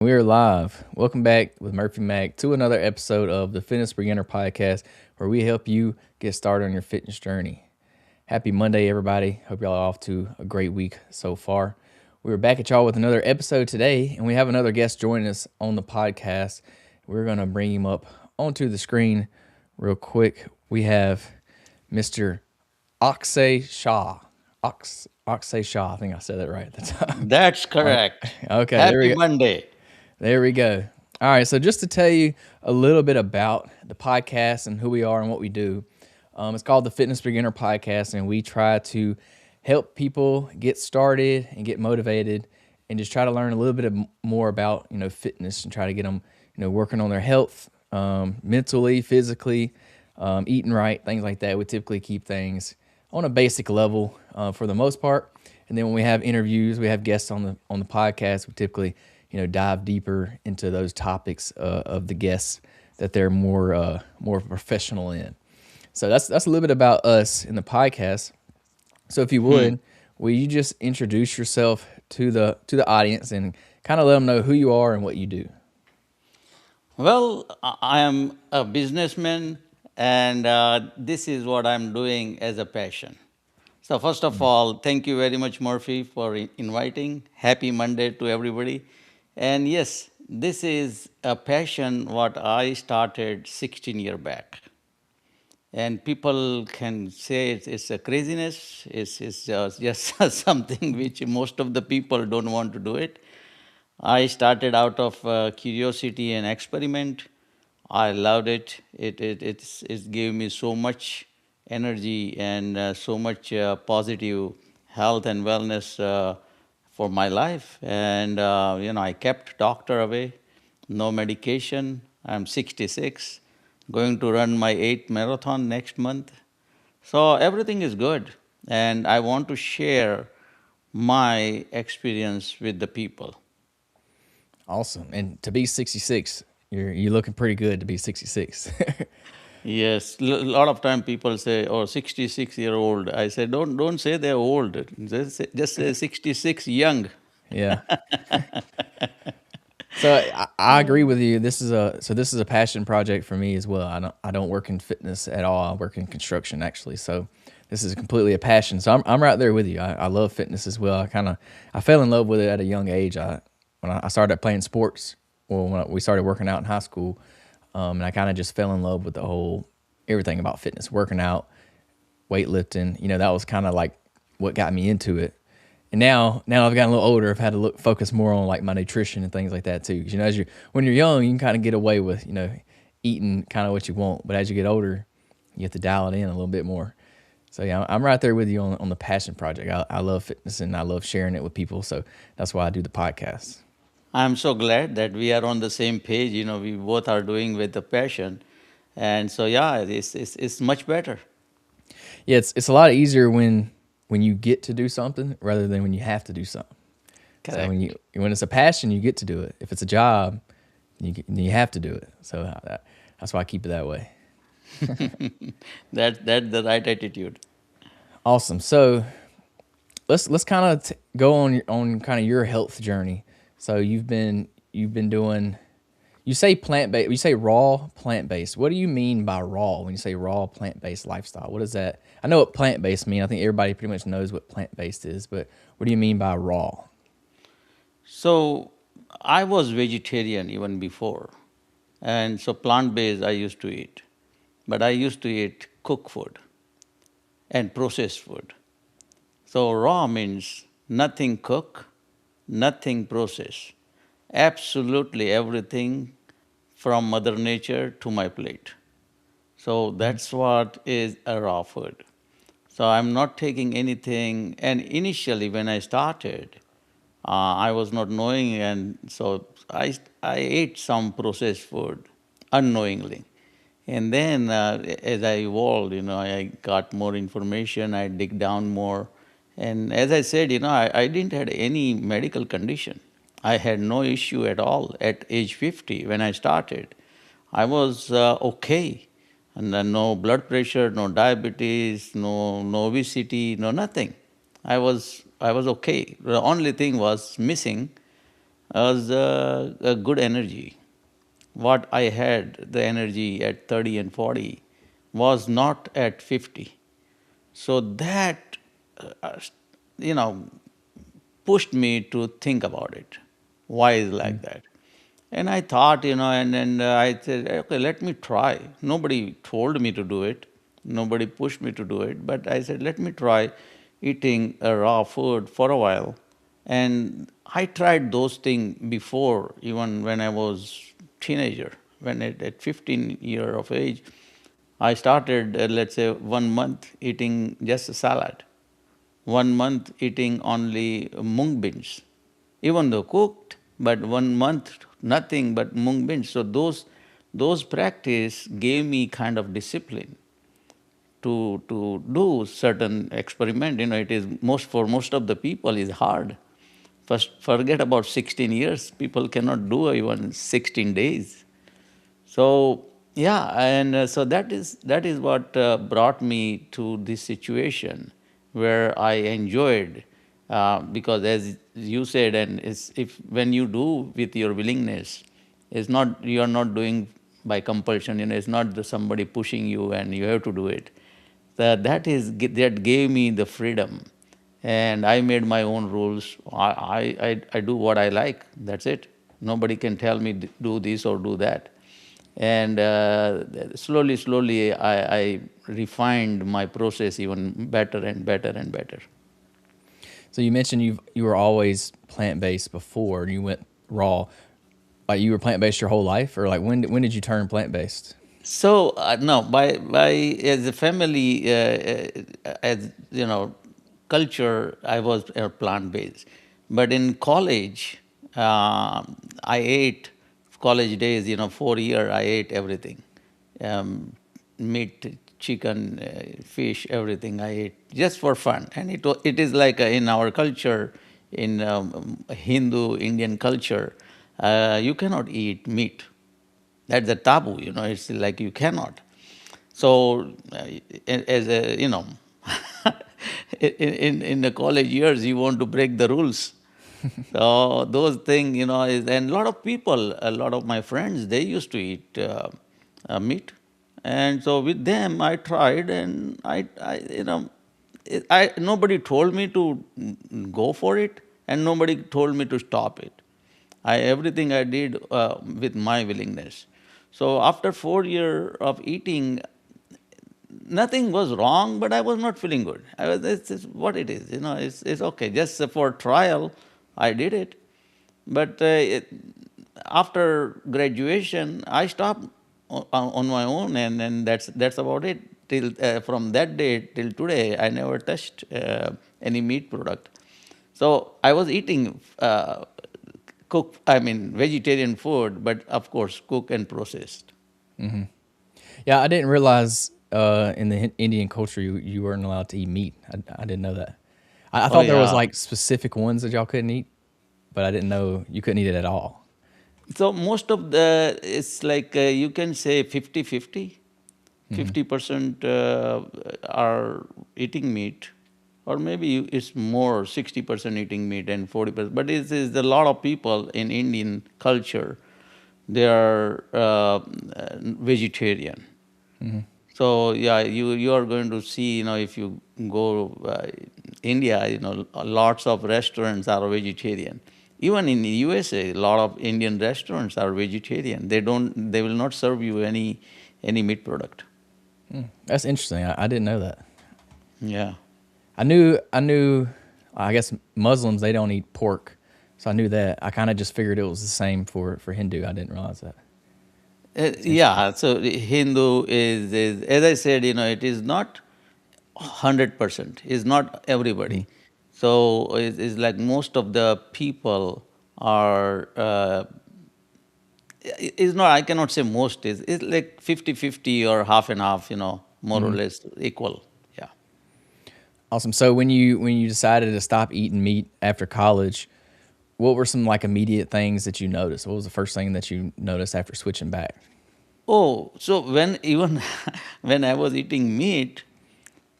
We're live. Welcome back with Murphy Mac to another episode of the Fitness Beginner Podcast, where we help you get started on your fitness journey. Happy Monday, everybody. Hope y'all are off to a great week so far. We're back at y'all with another episode today, and we have another guest joining us on the podcast. We're going to bring him up onto the screen real quick. We have Mr. Akshay Shah. Akshay Shah. I think I said that right at the time. That's All right. correct. Okay, there we Happy go. Monday. There we go. All right. So, just to tell you a little bit about the podcast and who we are and what we do, it's called the Fitness Beginner Podcast, and we try to help people get started and get motivated, and just try to learn a little bit more about fitness and try to get them working on their health, mentally, physically, eating right, things like that. We typically keep things on a basic level for the most part, and then when we have interviews, we have guests on the podcast. We typically dive deeper into those topics of the guests that they're more professional in. So that's a little bit about us in the podcast. So if you would, will you just introduce yourself to the audience and kind of let them know who you are and what you do? Well, I am a businessman, and this is what I'm doing as a passion. So, first of all, thank you very much, Murphy, for inviting. Happy Monday to everybody. And yes, this is a passion what I started 16 years back. And people can say it's a craziness, it's just something which most of the people don't want to do it. I started out of curiosity and experiment. I loved it. It gave me so much energy and so much positive health and wellness for my life. And I kept doctor away, no medication. I'm 66, going to run my 8th marathon next month. So everything is good, and I want to share my experience with the people. Awesome. And to be 66, you're looking pretty good to be 66. Yes, a lot of time people say, "Oh, 66-year-old." I say, "Don't say they're old. Just say 66 young." Yeah. So I agree with you. This is a passion project for me as well. I don't work in fitness at all. I work in construction actually. So this is completely a passion. So I'm right there with you. I love fitness as well. I fell in love with it at a young age. When I started playing sports, well, when we started working out in high school, and I kind of just fell in love with the whole everything about fitness, working out, weightlifting. That was kind of like what got me into it. And now I've gotten a little older. I've had to focus more on like my nutrition and things like that too. Because when you're young, you can kind of get away with eating kind of what you want. But as you get older, you have to dial it in a little bit more. So yeah, I'm right there with you on the passion project. I love fitness and I love sharing it with people. So that's why I do the podcast. I'm so glad that we are on the same page. We both are doing with the passion, and so yeah, it's much better. Yeah, it's a lot easier when you get to do something rather than when you have to do something. So when Correct. when it's a passion, you get to do it. If it's a job, you have to do it. So that's why I keep it that way. That's the right attitude. Awesome. So let's kind of go on kind of your health journey. So you've been doing. You say plant based. You say raw plant based. What do you mean by raw when you say raw plant based lifestyle? What is that? I know what plant based mean. I think everybody pretty much knows what plant based is. But what do you mean by raw? So I was vegetarian even before, and so plant based I used to eat, but I used to eat cooked food and processed food. So raw means nothing cooked, nothing processed, absolutely everything from Mother Nature to my plate. So that's what is a raw food. So I'm not taking anything. And initially, when I started, I was not knowing, and so I ate some processed food unknowingly. And then, as I evolved, I got more information. I dig down more, and as I said, I didn't had any medical condition. I had no issue at all at age 50 when I started. I was okay, and then no blood pressure, no diabetes, no obesity, no nothing. I was okay. The only thing was missing was a good energy. What I had, the energy at 30 and 40, was not at 50. So that, uh, you know, pushed me to think about it. Why is like that? And I thought, and I said, okay, let me try. Nobody told me to do it. Nobody pushed me to do it. But I said, let me try eating a raw food for a while. And I tried those things before, even when I was teenager. When at 15 year of age, I started, let's say, 1 month eating just a salad, 1 month eating only mung beans, even though cooked, but 1 month nothing but mung beans. So those practice gave me kind of discipline to do certain experiment. It is most of the people is hard. First, forget about 16 years. People cannot do even 16 days. So yeah, and so that is what brought me to this situation where I enjoyed, because as you said, and if when you do with your willingness, it's not, you are not doing by compulsion. It's not somebody pushing you and you have to do it. That gave me the freedom, and I made my own rules. I do what I like. That's it. Nobody can tell me do this or do that. And slowly, I refined my process even better and better and better. So you mentioned you were always plant based before you went raw. Like you were plant based your whole life, or like when did you turn plant based? So no, by as a family, as culture, I was plant based. But in college, I ate college days. 4 year, I ate everything, meat, chicken, fish, everything I ate just for fun. And it is like in our culture, in Hindu Indian culture, you cannot eat meat. That's a taboo, it's like you cannot. So, as a, in the college years, you want to break the rules. So those things, and a lot of people, a lot of my friends, they used to eat meat. And so with them, I tried, and nobody told me to go for it, and nobody told me to stop it. Everything I did with my willingness. So after 4 years of eating, nothing was wrong, but I was not feeling good. It's what it is, it's okay. Just for trial, I did it. But after graduation, I stopped on my own, and that's about it. Till from that day till today, I never touched any meat product. So I was eating vegetarian food, but of course, cooked and processed. Yeah, I didn't realize in the Indian culture you weren't allowed to eat meat. I didn't know that. I Oh thought there was yeah. like specific ones that y'all couldn't eat, but I didn't know you couldn't eat it at all. So most of the, it's like you can say 50-50. Hmm. 50% are eating meat, or maybe it's more, 60% eating meat and 40%. But it is a lot of people in Indian culture, they are vegetarian. Hmm. So yeah, you are going to see, if you go India, lots of restaurants are vegetarian. Even in the USA, a lot of Indian restaurants are vegetarian. They will not serve you any meat product. That's interesting. I didn't know that. Yeah. I knew. I guess Muslims they don't eat pork, so I knew that. I kind of just figured it was the same for Hindu. I didn't realize that. It's interesting. Yeah, so the Hindu is, as I said, it is not 100%, it's not everybody. So it's like most of the people are, it's not, I cannot say most, it's like 50-50 or half and half, more or less equal. Yeah. Awesome. So when you decided to stop eating meat after college, what were some like immediate things that you noticed? What was the first thing that you noticed after switching back? Oh, so when even when I was eating meat,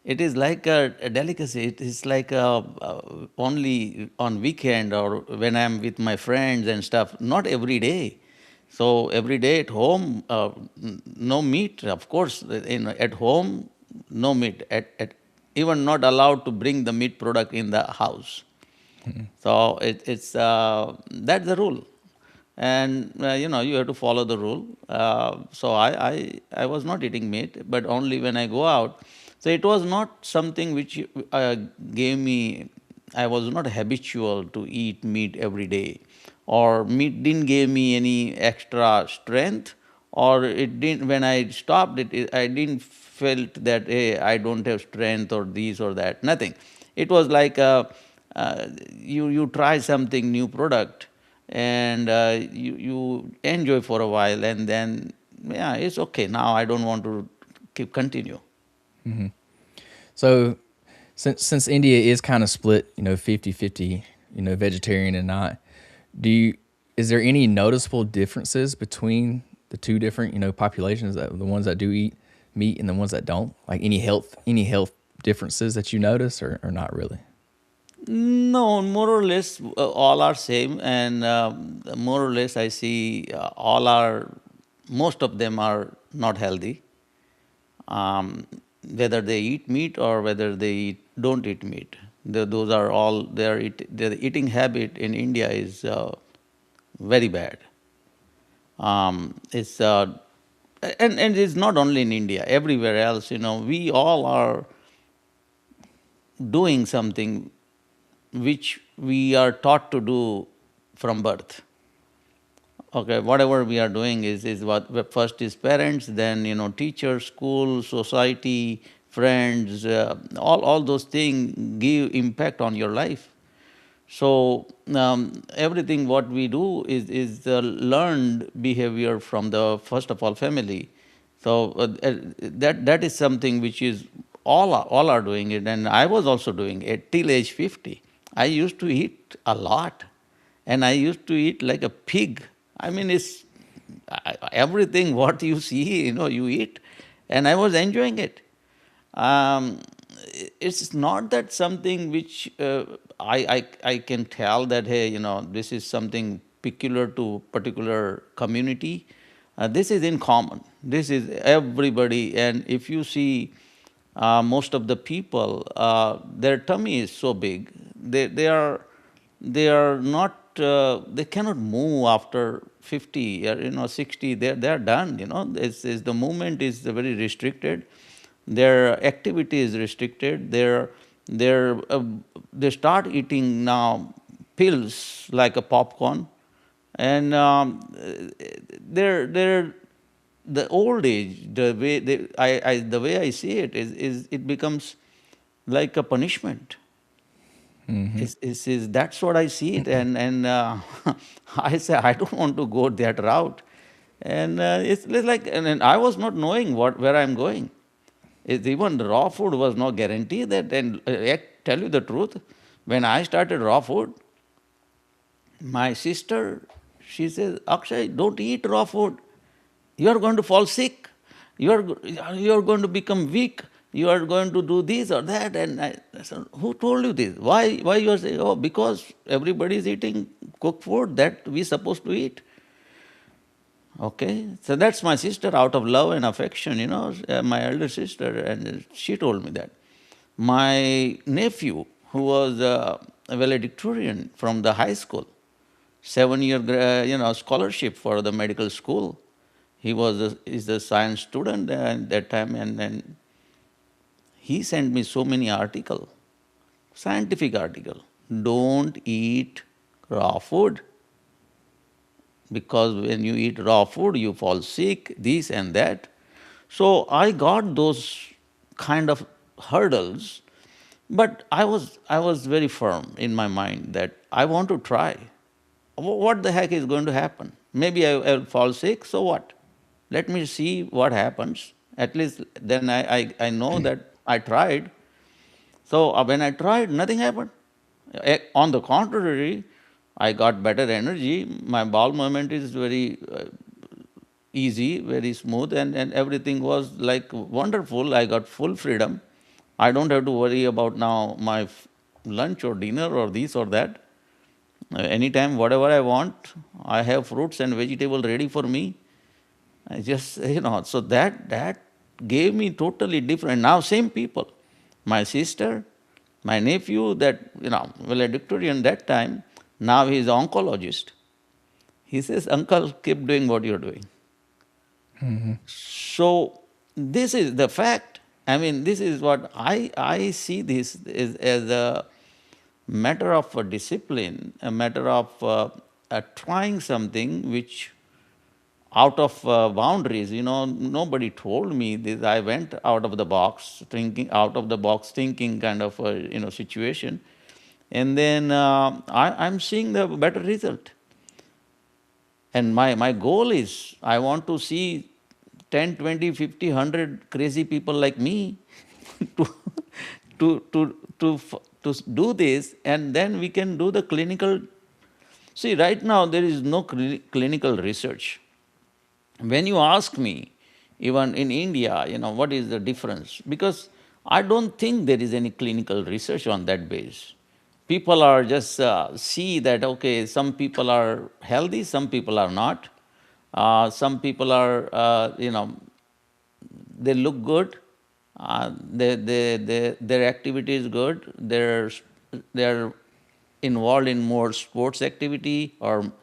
It is like a delicacy. It is like only on weekend or when I'm with my friends and stuff. Not every day. So every day at home, no meat. Of course, at home, no meat. Even not allowed to bring the meat product in the house. So it's that's the rule, and you have to follow the rule. So I was not eating meat, but only when I go out. So it was not something which gave me. I was not habitual to eat meat every day, or meat didn't give me any extra strength, or it didn't. When I stopped it, I didn't felt that hey, I don't have strength or this or that. Nothing. It was like you try something new product, and you enjoy for a while, and then yeah, it's okay. Now I don't want to keep continue. So since India is kind of split, 50-50, vegetarian and not, do you is there any noticeable differences between the two different, populations, that the ones that do eat meat and the ones that don't? Like any health differences that you notice, or not really? No, more or less all are same, and more or less I see all are, most of them are not healthy. Whether they eat meat or whether they don't eat meat, those are all their eating habit in India is very bad. It's and it's not only in India, everywhere else. We all are doing something which we are taught to do from birth. Okay, whatever we are doing is what first is parents, then teachers, school, society, friends, all those things give impact on your life. So everything what we do is the learned behavior from the first of all family. So that is something which is all are doing it, and I was also doing it till age 50. I used to eat a lot, and I used to eat like a pig. I mean, it's everything what you see, you eat, and I was enjoying it. Um, it's not that something which I can tell that hey, this is something peculiar to particular community. This is in common. This is everybody, and if you see most of the people, their tummy is so big. They are not. They cannot move after 50 or 60. They're done. The movement is very restricted. Their activity is restricted. They start eating now pills like a popcorn, and they're the old age, the way I see it is it becomes like a punishment. That's what I see it, and I say I don't want to go that route, and it's like, and I was not knowing where I'm going. Even the raw food was no guarantee that, and tell you the truth, when I started raw food, my sister, she says, Akshay, don't eat raw food. You are going to fall sick. You are going to become weak. You are going to do this or that. And I said, who told you this? Why you are saying, oh, because everybody is eating cooked food that we supposed to eat. Okay, so that's my sister out of love and affection, my elder sister, and she told me that. My nephew, who was a valedictorian from the high school, 7-year scholarship for the medical school. He is a science student at that time, and he sent me so many article, scientific article. Don't eat raw food, because when you eat raw food, you fall sick, this and that. So I got those kind of hurdles, but I was very firm in my mind that I want to try. What the heck is going to happen? Maybe I'll fall sick, so what? Let me see what happens. At least then I know that I tried. So when I tried, nothing happened. On the contrary, I got better energy. My bowel movement is very easy, very smooth, and everything was like wonderful. I got full freedom. I don't have to worry about now my lunch or dinner or this or that. Anytime, whatever I want, I have fruits and vegetable ready for me. I just, so that gave me totally different. Now, same people, my sister, my nephew, that, valedictorian that time, now he is oncologist. He says, Uncle, keep doing what you're doing. So this is the fact. I mean, this is what I see this as a matter of discipline, a matter of trying something which out of boundaries. Nobody told me this. I went out of the box, thinking kind of situation, and then I'm seeing the better result. And my goal is I want to see 10, 20, 50, 100 crazy people like me to, to do this, and then we can do the clinical. See, right now there is no clinical research. When you ask me, even in India, what is the difference? Because I don't think there is any clinical research on that base. People are just see that, okay, some people are healthy, some people are not. Some people are, they look good, their activity is good, they're involved in more sports activity or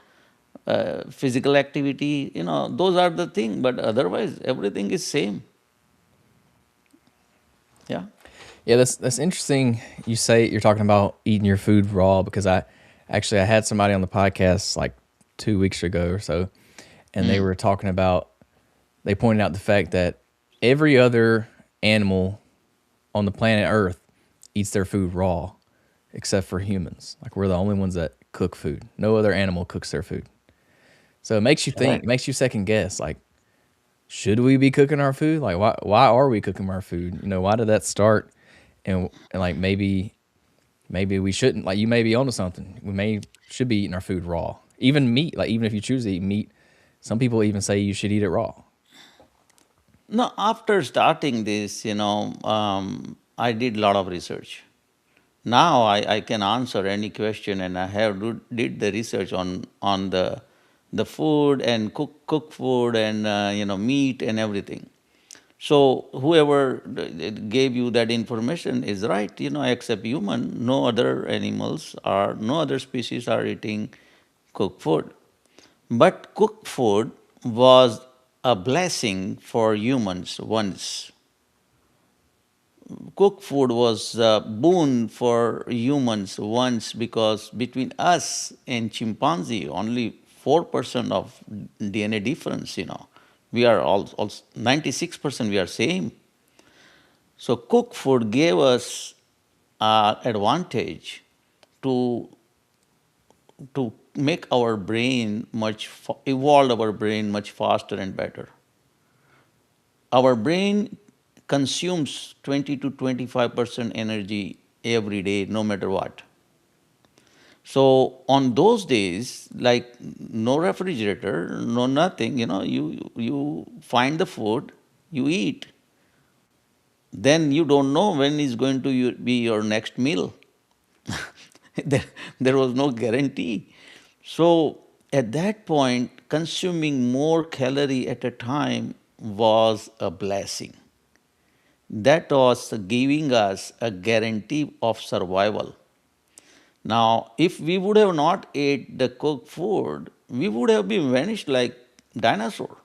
physical activity, those are the thing, but otherwise everything is same. Yeah. Yeah, that's interesting. You say you're talking about eating your food raw because I had somebody on the podcast like 2 weeks ago or so, and they were talking about, they pointed out the fact that every other animal on the planet Earth eats their food raw, except for humans. Like we're the only ones that cook food. No other animal cooks their food. So it makes you think, Correct. it makes you second guess. Like, should we be cooking our food? Like, why are we cooking our food? Why did that start? And like maybe we shouldn't. Like, you may be onto something. We should be eating our food raw. Even meat. Like, even if you choose to eat meat, some people even say you should eat it raw. No, after starting this, I did a lot of research. Now I can answer any question, and I have did the research on the food and cook food and meat and everything. So whoever gave you that information is right, except human. No other animals or no other species are eating cooked food. But cooked food was a blessing for humans once. Cooked food was a boon for humans once, because between us and chimpanzee, only 4% of DNA difference. We are all 96% we are same. So cooked food gave us advantage to to make our brain evolve our brain much faster and better. Our brain consumes 20 to 25% energy every day, no matter what. So on those days, like no refrigerator, no nothing, you find the food, you eat. Then you don't know when is going to be your next meal. there, there was no guarantee. So at that point, consuming more calorie at a time was a blessing. That was giving us a guarantee of survival. Now, if we would have not ate the cooked food, we would have been vanished like dinosaur.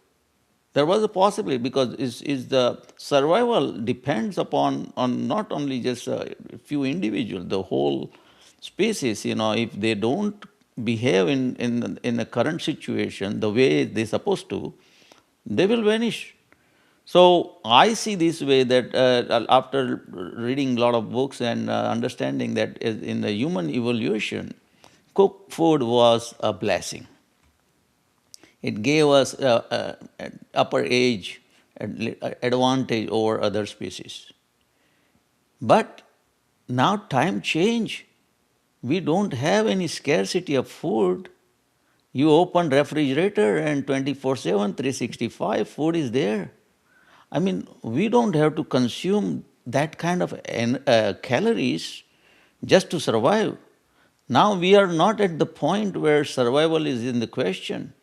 There was a possibility, because is the survival depends upon on not only just a few individuals, the whole species. If they don't behave in the current situation the way they're supposed to, they will vanish. So I see this way, that after reading a lot of books and understanding that in the human evolution, cooked food was a blessing. It gave us an upper age advantage over other species. But now time change. We don't have any scarcity of food. You open refrigerator and 24/7, 365 food is there. I mean, we don't have to consume that kind of calories just to survive. Now we are not at the point where survival is in the question.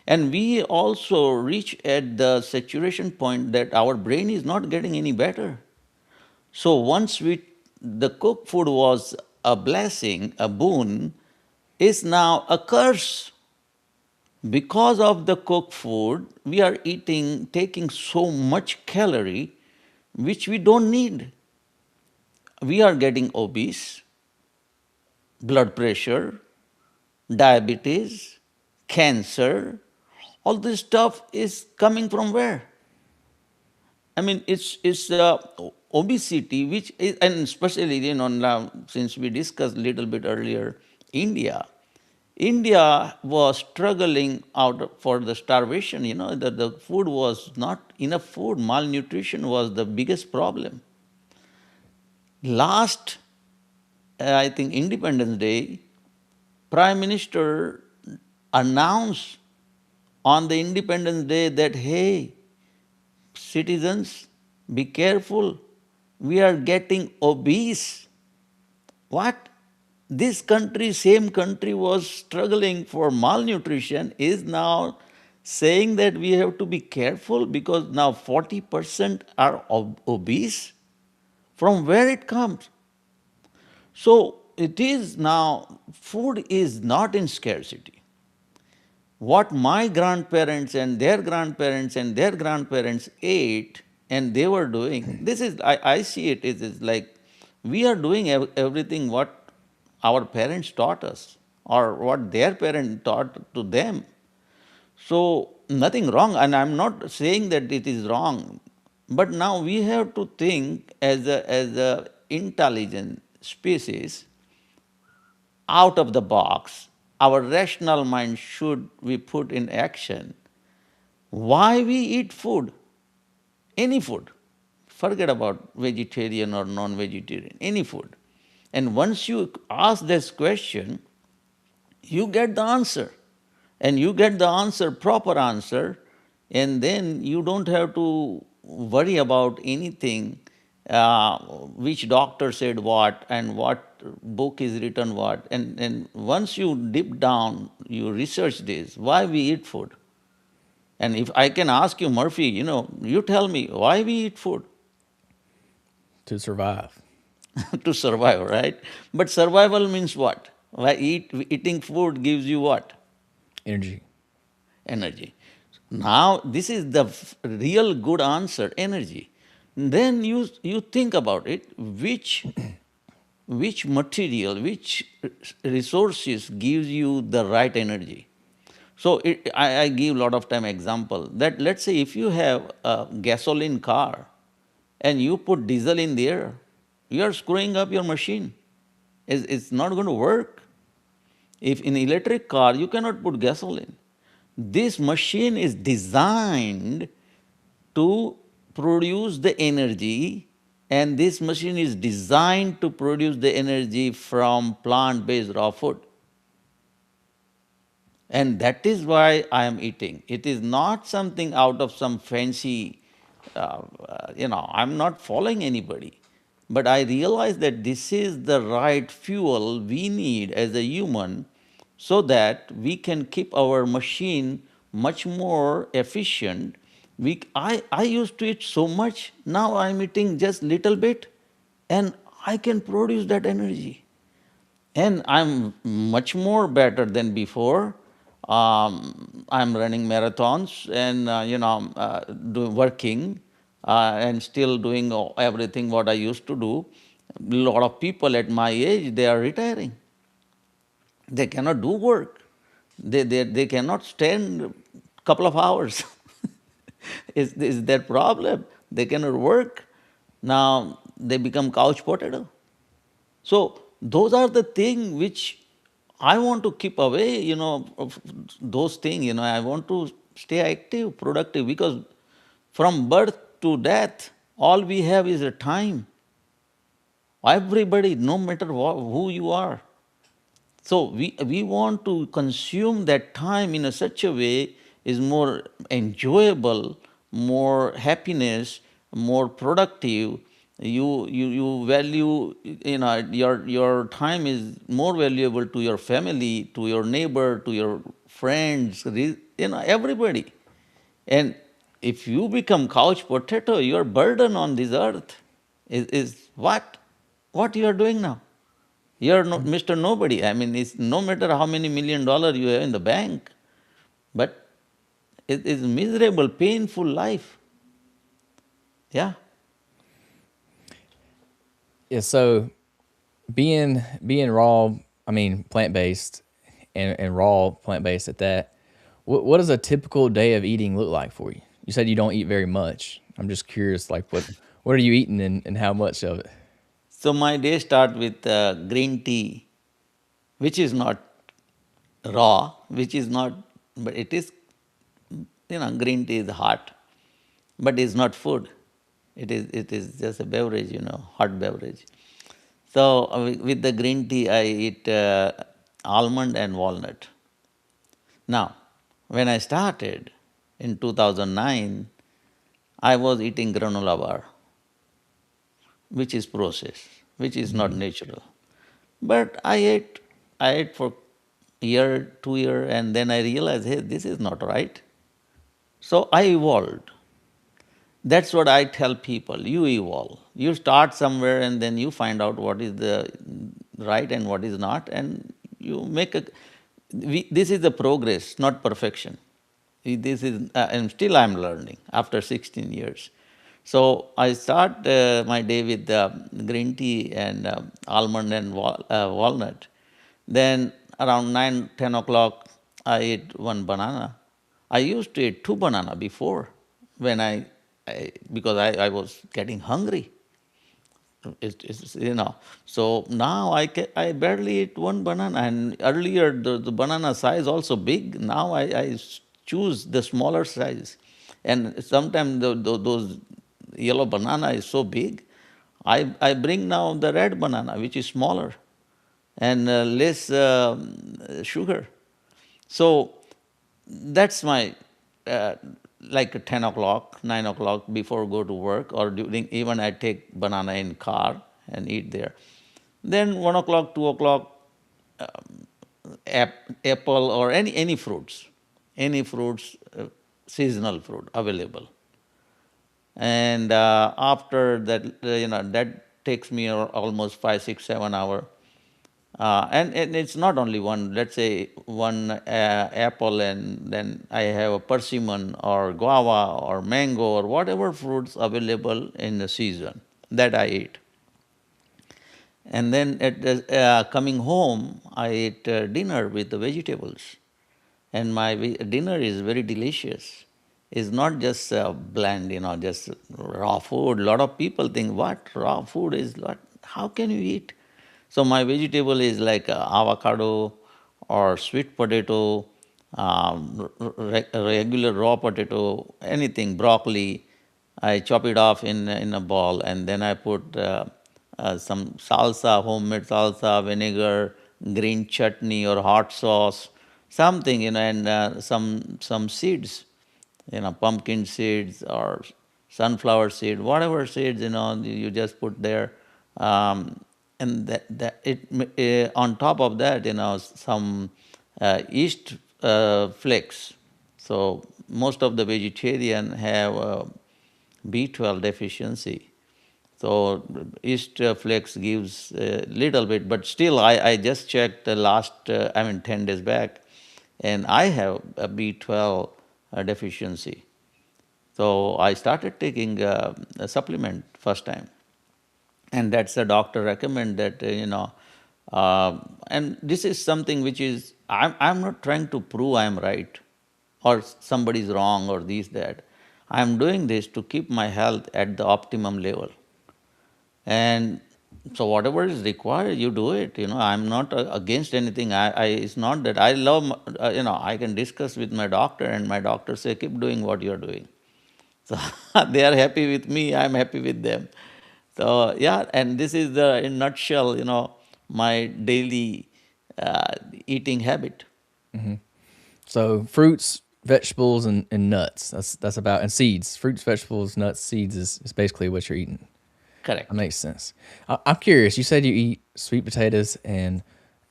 And we also reach at the saturation point that our brain is not getting any better. So once the cooked food was a blessing, a boon, is now a curse. Because of the cooked food, we are taking so much calorie which we don't need. We are getting obese, blood pressure, diabetes, cancer. All this stuff is coming from where? I mean, it's obesity, which is, and especially now since we discussed a little bit earlier, India. India was struggling out for the starvation. The food was not enough food. Malnutrition was the biggest problem. Last, I think Independence Day, Prime Minister announced on the Independence Day that, hey, citizens, be careful. We are getting obese. What? This country, same country, was struggling for malnutrition, is now saying that we have to be careful because now 40% are obese. From where it comes? So it is now, food is not in scarcity. What my grandparents and their grandparents ate and they were doing, this is, I see it is like we are doing everything what our parents taught us or what their parents taught to them. So nothing wrong, and I'm not saying that it is wrong, but now we have to think as a intelligent species out of the box. Our rational mind should be put in action. Why we eat food? Any food. Forget about vegetarian or non-vegetarian, any food. And once you ask this question, you get the answer. And you get the answer, proper answer, and then you don't have to worry about anything, which doctor said what and what book is written what. And once you dip down, you research this, why we eat food. And if I can ask you, Murphy, you tell me why we eat food. To survive. To survive, right? But survival means what? Eating food gives you what? Energy. Energy. Now, this is the real good answer, energy. Then you think about it, which material, which resources gives you the right energy. So I give a lot of time example that let's say if you have a gasoline car and you put diesel in there, you are screwing up your machine. It's not going to work. If in electric car you cannot put gasoline, this machine is designed to produce the energy, and this machine is designed to produce the energy from plant-based raw food. And that is why I am eating. It is not something out of some fancy, I'm not following anybody. But I realize that this is the right fuel we need as a human so that we can keep our machine much more efficient. I used to eat so much, now I'm eating just little bit and I can produce that energy. And I'm much more better than before. I'm running marathons and working and still doing everything what I used to do. A lot of people at my age, they are retiring. They cannot do work. They cannot stand couple of hours. Is their problem. They cannot work. Now they become couch potato. So those are the things which I want to keep away, of those things, I want to stay active, productive, because from birth to death, all we have is a time. Everybody, no matter who you are. So we want to consume that time in such a way is more enjoyable, more happiness, more productive, You value, your time is more valuable to your family, to your neighbor, to your friends, everybody. And if you become couch potato, your burden on this earth is what you are doing now. You're not Mr. Nobody. I mean, it's no matter how many $1 million you have in the bank, but it is miserable, painful life. Yeah. Yeah. So being raw, I mean plant based, and raw plant based at that. What does a typical day of eating look like for you? You said you don't eat very much. I'm just curious, like what are you eating, and how much of it? So my day start with green tea, which is not raw, which is not, but it is, green tea is hot, but it's not food. It is just a beverage, hot beverage. So with the green tea, I eat almond and walnut. Now, when I started in 2009, I was eating granola bar, which is processed, which is not natural. But I ate for year, 2 year, and then I realized, hey, this is not right. So I evolved. That's what I tell people. You evolve. You start somewhere and then you find out what is the right and what is not, and you make a. This is the progress, not perfection. This is, and still I'm learning after 16 years. So I start my day with green tea and almond and walnut. Then around 9, 10 o'clock, I eat one banana. I used to eat two banana before when because I was getting hungry. So now I barely eat one banana, and earlier the banana size also big. Now I choose the smaller size, and sometimes those yellow banana is so big. I bring now the red banana, which is smaller and less sugar. So that's my like 10 o'clock, 9 o'clock before go to work, or during, even I take banana in car and eat there. Then 1 o'clock, 2 o'clock, apple or any fruits, seasonal fruit available. And after that, that takes me almost 5, 6, 7 hours. And it's not only one, let's say one apple, and then I have a persimmon or guava or mango or whatever fruits available in the season that I eat. And then coming home, I eat dinner with the vegetables. And my dinner is very delicious. It's not just bland, just raw food. A lot of people think, what raw food is? What? How can you eat? So my vegetable is like avocado or sweet potato, regular raw potato, anything, broccoli. I chop it off in a ball, and then I put some salsa, homemade salsa, vinegar, green chutney or hot sauce, something, and some seeds, pumpkin seeds or sunflower seed, whatever seeds, you just put there. And on top of that, some yeast flakes. So most of the vegetarian have B12 deficiency. So yeast flakes gives a little bit, but still I just checked the last, 10 days back, and I have a B12 deficiency. So I started taking a supplement first time, and that's the doctor recommend that, and this is something which is, I'm not trying to prove I'm right or somebody's wrong or this, that. I'm doing this to keep my health at the optimum level. And so whatever is required, you do it. I'm not against anything. It's not that I love, I can discuss with my doctor, and my doctor say, keep doing what you're doing. So they are happy with me, I'm happy with them. So yeah, and this is the, in nutshell, my daily eating habit. So fruits, vegetables, and nuts. That's about, and seeds. Fruits, vegetables, nuts, seeds is basically what you're eating. That Correct. makes sense. I'm curious. You said you eat sweet potatoes and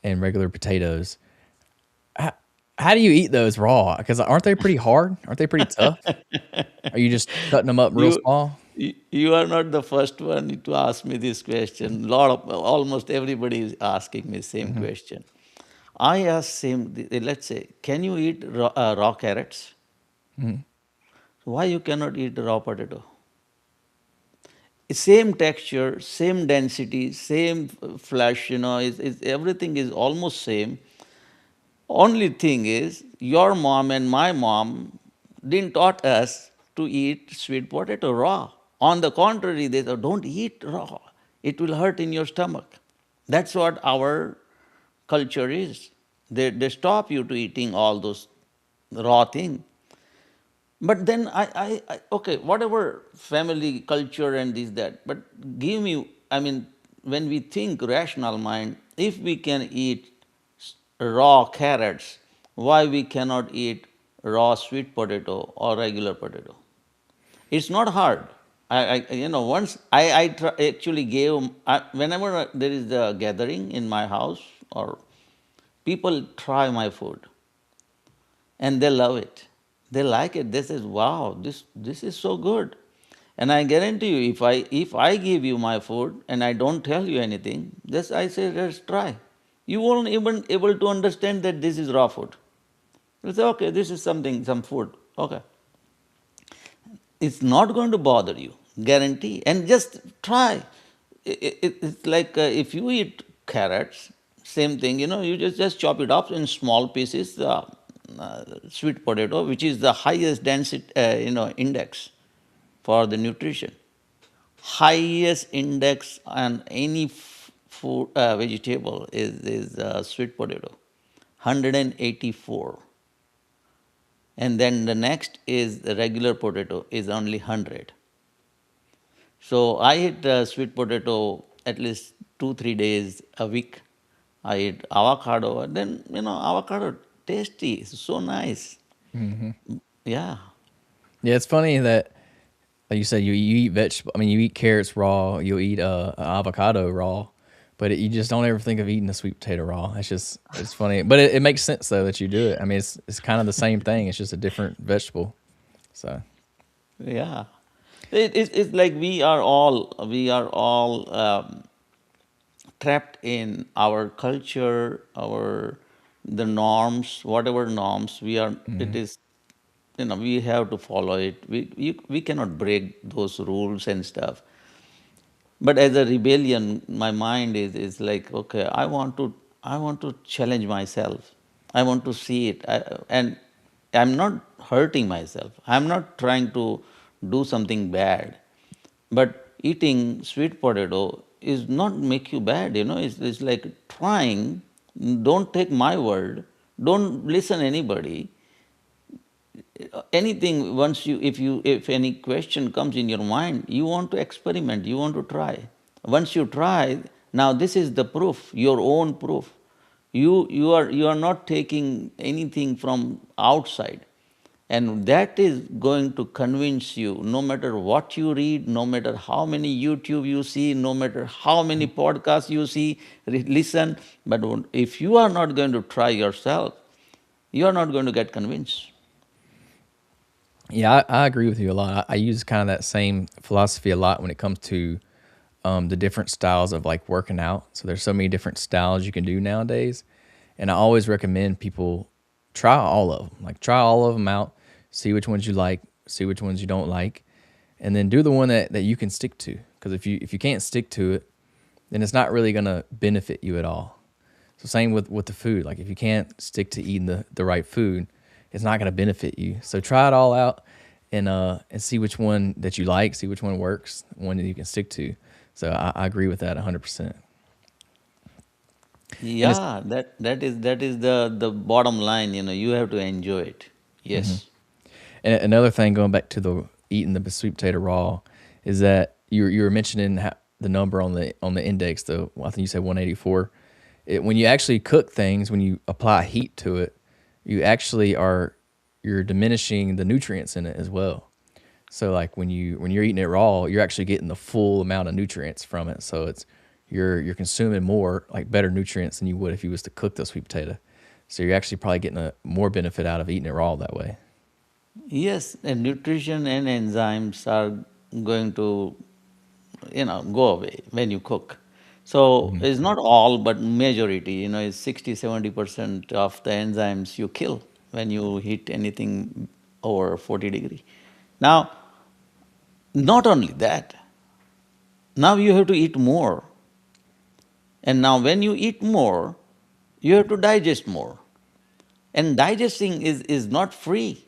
regular potatoes. How, how do you eat those raw? Because aren't they pretty hard? Aren't they pretty tough? Are you just cutting them up real You, small? you are not the first one to ask me this question. Lot of almost everybody is asking me same Hmm. question. I ask same. Let's say, can you eat raw carrots? Hmm. Why you cannot eat raw potato? Same texture, same density, same flesh. Everything is almost same. Only thing is, your mom and my mom didn't taught us to eat sweet potato raw. On the contrary, they said, don't eat raw. It will hurt in your stomach. That's what our culture is. They stop you to eating all those raw things. But then okay, whatever family culture and this, that, but give me, I mean, when we think rational mind, if we can eat raw carrots, why we cannot eat raw sweet potato or regular potato? It's not hard. Once actually gave, whenever there is a gathering in my house or people try my food and they love it. They like it. They say, "Wow, this is so good." And I guarantee you, if I give you my food and I don't tell you anything, just I say, "Let's try." You won't even able to understand that this is raw food. You say, "Okay, this is something, some food." Okay, it's not going to bother you, guarantee. And just try. It's like if you eat carrots, same thing. You just chop it up in small pieces. Sweet potato, which is the highest density, index for the nutrition. Highest index on any food vegetable is sweet potato, 184. And then the next is the regular potato is only 100. So I eat sweet potato at least 2 3 days a week. I eat avocado, and then avocado tasty, it's so nice. Hmm. Yeah, Yeah, it's funny that like you said you eat vegetable. I mean, you eat carrots raw. You'll eat avocado raw, but you just don't ever think of eating a sweet potato raw. It's funny, but it makes sense though that you do it. I mean, it's kind of the same thing. It's just a different vegetable. So yeah. It's like we are all trapped in our culture, our the norms, whatever norms we are. It mhm. is, we have to follow it. We cannot break those rules and stuff. But as a rebellion, my mind is like, okay, I want to challenge myself. I want to see it, and I'm not hurting myself. I'm not trying to do something bad. But eating sweet potato is not make you bad. It's like trying. Don't take my word. Don't listen anybody. Anything, if any question comes in your mind, you want to experiment, you want to try. Once you try, now this is the proof, your own proof. You are not taking anything from outside, and that is going to convince you, no matter what you read, no matter how many YouTube you see, no matter how many podcasts you see, listen. But if you are not going to try yourself, you are not going to get convinced. Yeah, I agree with you a lot. I use kind of that same philosophy a lot when it comes to the different styles of like working out. So there's so many different styles you can do nowadays, and I always recommend people try all of them. Like try all of them out, see which ones you like, see which ones you don't like, and then do the one that you can stick to. Because if you can't stick to it, then it's not really gonna benefit you at all. So same with the food. Like if you can't stick to eating the right food, it's not gonna benefit you. So try it all out and see which one that you like, see which one works, one that you can stick to. So I agree with that 100%. And it's Yeah, that is the bottom line. You have to enjoy it. mhm. Yes. And another thing going back to the eating the sweet potato raw is that you were mentioning the number on the index. Though I think you said 184. When you actually cook things, when you apply heat to it, you actually are you're diminishing the nutrients in it as well. So like when you're eating it raw, you're actually getting the full amount of nutrients from it. So it's you're consuming more like better nutrients than you would if you was to cook the sweet potato. So you're actually probably getting a more benefit out of eating it raw that way. Yes, and nutrition and enzymes are going to, go away when you cook. So Hmm. it's not all, but majority, is 60-70% of the enzymes you kill when you heat anything over 40 degree. Now, not only that, now you have to eat more. And now when you eat more, you have to digest more. And digesting is not free.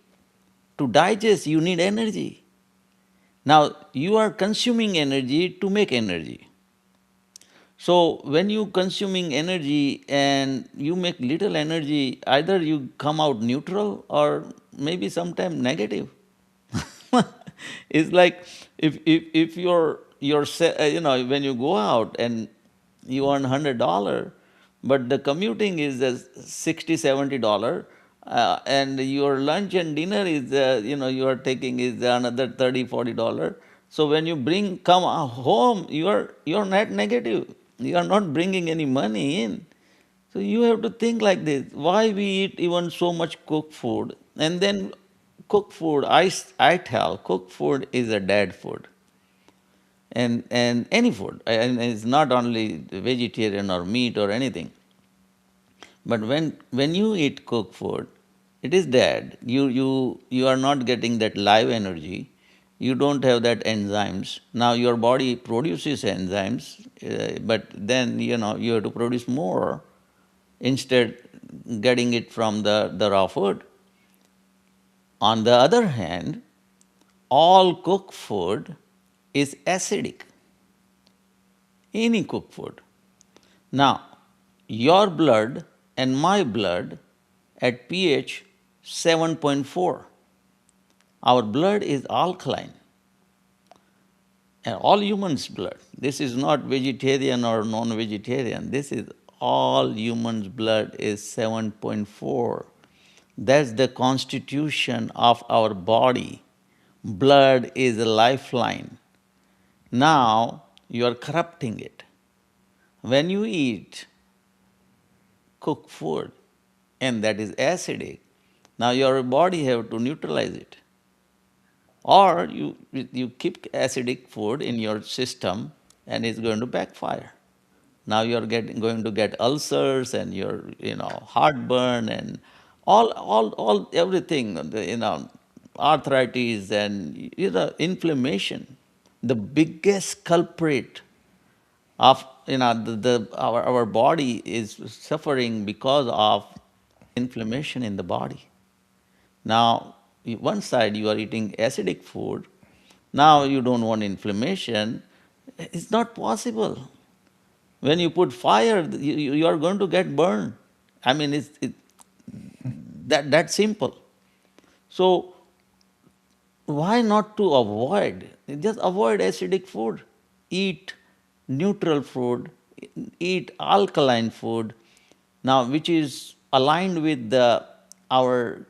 To digest, you need energy. Now, you are consuming energy to make energy. So, when you consuming energy and you make little energy, either you come out neutral or maybe sometime negative. It's like if when you go out and you earn $100, but the commuting is $60-70, and your lunch and dinner is you are taking is another $30-40. So when you come home, you are net negative. You are not bringing any money in. So you have to think like this: why we eat even so much cooked food, and then cooked food. I tell cooked food is a dead food, and any food, and it's not only vegetarian or meat or anything. But when you eat cooked food, it is dead. You are not getting that live energy. You don't have that enzymes. Now your body produces enzymes, but then you have to produce more instead getting it from the raw food. On the other hand, all cooked food is acidic, any cooked food. Now, your blood and my blood at pH 7.4, our blood is alkaline, and all humans' blood. This is not vegetarian or non vegetarian, this is all humans' blood is 7.4. That's the constitution of our body. Blood is a lifeline. Now you are corrupting it. When you eat cooked food and that is acidic, now your body have to neutralize it. Or you keep acidic food in your system and it's going to backfire. Now you're going to get ulcers and your heartburn and all everything, arthritis and inflammation. The biggest culprit of our body is suffering because of inflammation in the body. Now, one side you are eating acidic food, now you don't want inflammation. It's not possible. When you put fire, you are going to get burned. I mean, that simple. So why not to avoid? Just avoid acidic food. Eat neutral food. Eat alkaline food. Now, which is aligned with our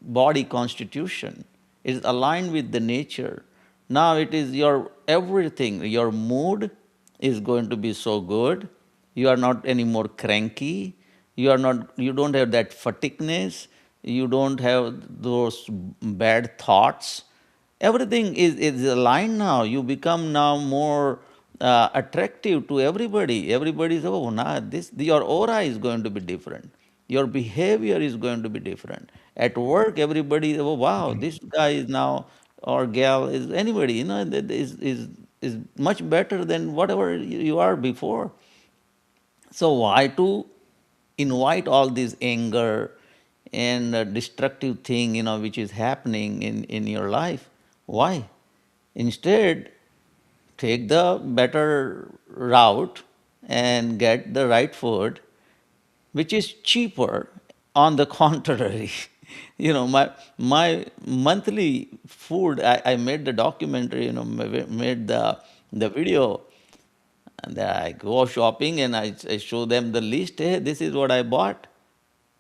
body constitution. It is aligned with the nature. Now it is your everything. Your mood is going to be so good. You are not anymore cranky. You don't have that fatigueness. You don't have those bad thoughts. Everything is aligned now. You become now more attractive to everybody. Everybody is, oh, nah, your aura is going to be different. Your behavior is going to be different. At work, everybody, oh, wow, this guy is now, or gal is anybody, that is much better than whatever you are before. So why to invite all this anger and destructive thing, which is happening in your life? Why? Instead, take the better route and get the right food, which is cheaper. On the contrary, my monthly food. I made the documentary, made the video, and then I go shopping and I show them the list. Hey, this is what I bought.